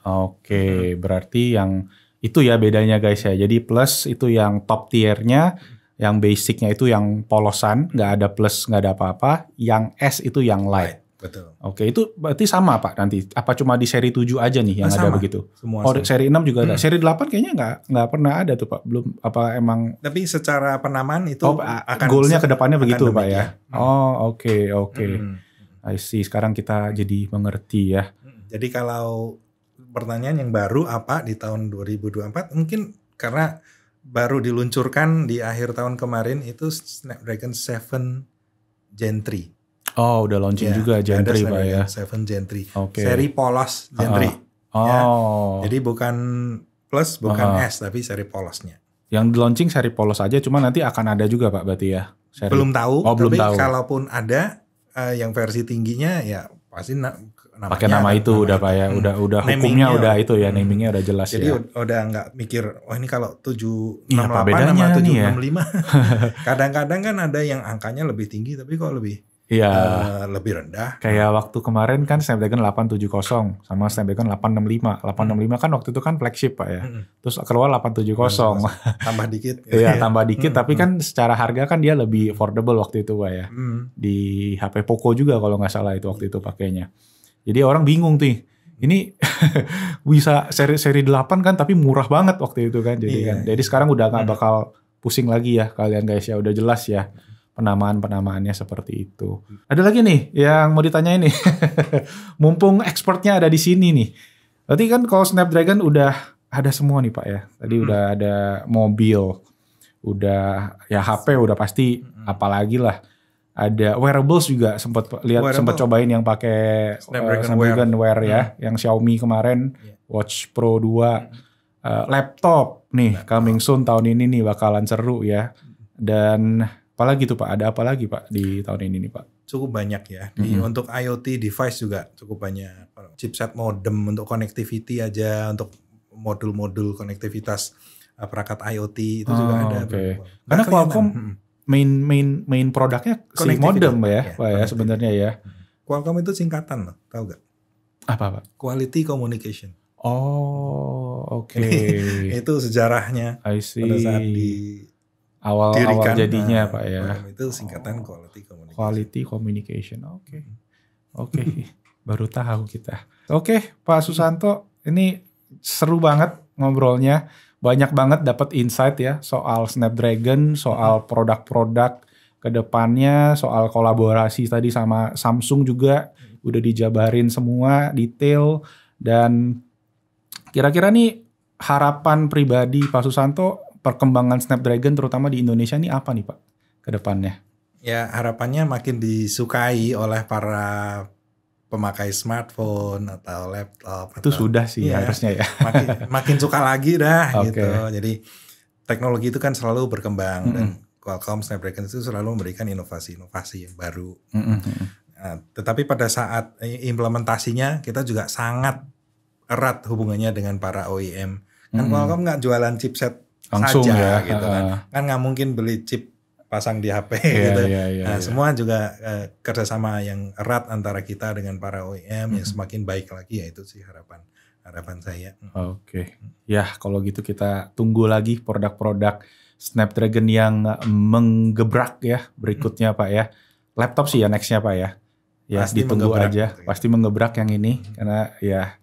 Berarti yang itu ya bedanya guys ya. Jadi plus itu yang top tiernya, yang basicnya itu yang polosan, nggak ada plus, nggak ada apa-apa. Yang S itu yang light. Betul. Itu berarti sama Pak nanti? Apa cuma di seri 7 aja nih yang ada begitu? Semua seri 6 juga ada. Seri 8 kayaknya nggak pernah ada tuh Pak. Belum apa emang? Tapi secara penamaan itu akan goalnya ke depannya begitu Pak ya? Oke. I see. Sekarang kita jadi mengerti ya. Jadi kalau pertanyaan yang baru apa di tahun 2024? Mungkin karena baru diluncurkan di akhir tahun kemarin itu Snapdragon 7 Gen 3. Udah launching juga Gen 3 Pak ya. 7 Gen 3. Seri polos Gen 3. Jadi bukan plus, bukan S, tapi seri polosnya. Yang di launching seri polos aja, cuma nanti akan ada juga Pak berarti ya? Belum tahu, belum tapi tahu. Kalaupun ada yang versi tingginya ya pasti pakai nama itu udah Pak ya. Udah hukumnya udah itu ya, namingnya udah jelas. Jadi ya. Udah nggak mikir, ini kalau 768 sama 765. Kadang-kadang kan ada yang angkanya lebih tinggi tapi kok lebih rendah. Kayak waktu kemarin kan Snapdragon 870 sama Snapdragon 865. 865 kan waktu itu kan flagship Pak ya. Terus keluar 870. Tambah dikit. Iya, tambah dikit tapi kan secara harga kan dia lebih affordable waktu itu Pak ya. Di HP Poco juga kalau nggak salah itu waktu itu pakainya. Jadi orang bingung tuh. Ini bisa seri 8 kan tapi murah banget waktu itu kan. Jadi sekarang udah nggak bakal pusing lagi ya kalian guys ya, udah jelas ya. Penamaannya seperti itu. Ada lagi nih yang mau ditanyain nih. Mumpung expertnya ada di sini nih. Berarti kan kalau Snapdragon udah ada semua nih Pak ya. Tadi udah ada mobil, udah ya HP udah pasti, apalagi lah. Ada wearables juga sempat cobain yang pakai Snapdragon Wear ya, yang Xiaomi kemarin, Watch Pro 2, laptop nih coming soon tahun ini nih bakalan seru ya. Dan apalagi tuh Pak? Ada apa lagi Pak di tahun ini nih Pak? Cukup banyak ya. Untuk IoT device juga cukup banyak. Chipset modem untuk connectivity aja, untuk modul-modul konektivitas perangkat IoT itu juga ada. Karena Qualcomm main produknya si modem ya, Pak ya sebenarnya ya. Qualcomm itu singkatan loh, tahu gak? Apa? Quality Communication. Oh, oke. Itu sejarahnya pada saat di awal jadinya Pak ya. Itu singkatan Quality Communication. Quality Communication, oke. Baru tahu kita. Oke, Pak Susanto, ini seru banget ngobrolnya. Banyak banget dapat insight ya soal Snapdragon, soal produk-produk ke depannya, soal kolaborasi tadi sama Samsung juga udah dijabarin semua detail. Dan kira-kira nih harapan pribadi Pak Susanto perkembangan Snapdragon terutama di Indonesia nih apa nih Pak ke depannya? Ya harapannya makin disukai oleh para pemakai smartphone atau laptop. Itu sudah sih harusnya ya. Makin suka lagi dah gitu. Jadi teknologi itu kan selalu berkembang dan Qualcomm Snapdragon itu selalu memberikan inovasi-inovasi yang baru. Nah, tetapi pada saat implementasinya kita juga sangat erat hubungannya dengan para OEM. Kan Qualcomm nggak jualan chipset langsung saja ya, gitu kan. Kan nggak mungkin beli chip pasang di HP gitu. Semua juga kerjasama yang erat antara kita dengan para OEM yang semakin baik lagi, ya itu sih harapan saya. Oke. Ya kalau gitu kita tunggu lagi produk-produk Snapdragon yang menggebrak ya berikutnya Pak ya. Laptop sih ya nextnya Pak ya. Ya pasti ditunggu aja. Pasti menggebrak yang ini karena ya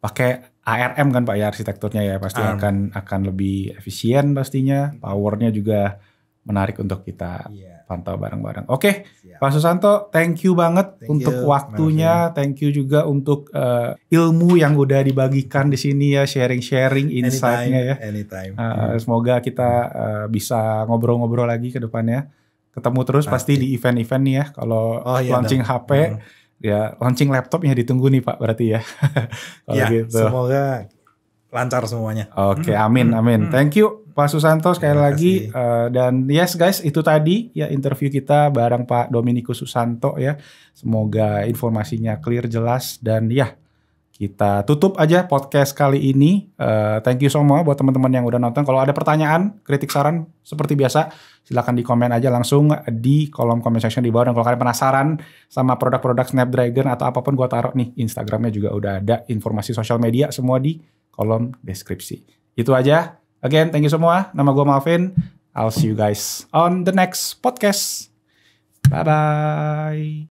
pakai ARM kan Pak ya arsitekturnya ya pasti akan lebih efisien pastinya. Powernya juga menarik untuk kita pantau bareng-bareng. Oke, Pak Susanto, thank you banget untuk waktunya. Thank you juga untuk ilmu yang udah dibagikan di sini ya, sharing-sharing insight-nya ya. Anytime. Semoga kita bisa ngobrol-ngobrol lagi ke depannya. Ketemu terus pasti di event-event nih ya. Kalau launching HP, ya launching laptop ya ditunggu nih Pak berarti ya. Kalau gitu. Semoga lancar semuanya. Oke, amin. Thank you Pak Susanto sekali lagi. Dan yes guys, itu tadi ya interview kita bareng Pak Dominikus Susanto ya. Semoga informasinya clear, jelas. Dan ya, kita tutup aja podcast kali ini. Thank you semua buat teman-teman yang udah nonton. Kalau ada pertanyaan, kritik, saran, seperti biasa, silakan di komen aja langsung di kolom comment section di bawah. Dan kalau kalian penasaran sama produk-produk Snapdragon atau apapun, gue taruh nih Instagramnya juga udah ada, informasi sosial media semua di kolom deskripsi. Itu aja. Again, thank you semua. Nama gue Malvin. I'll see you guys on the next podcast. Bye-bye.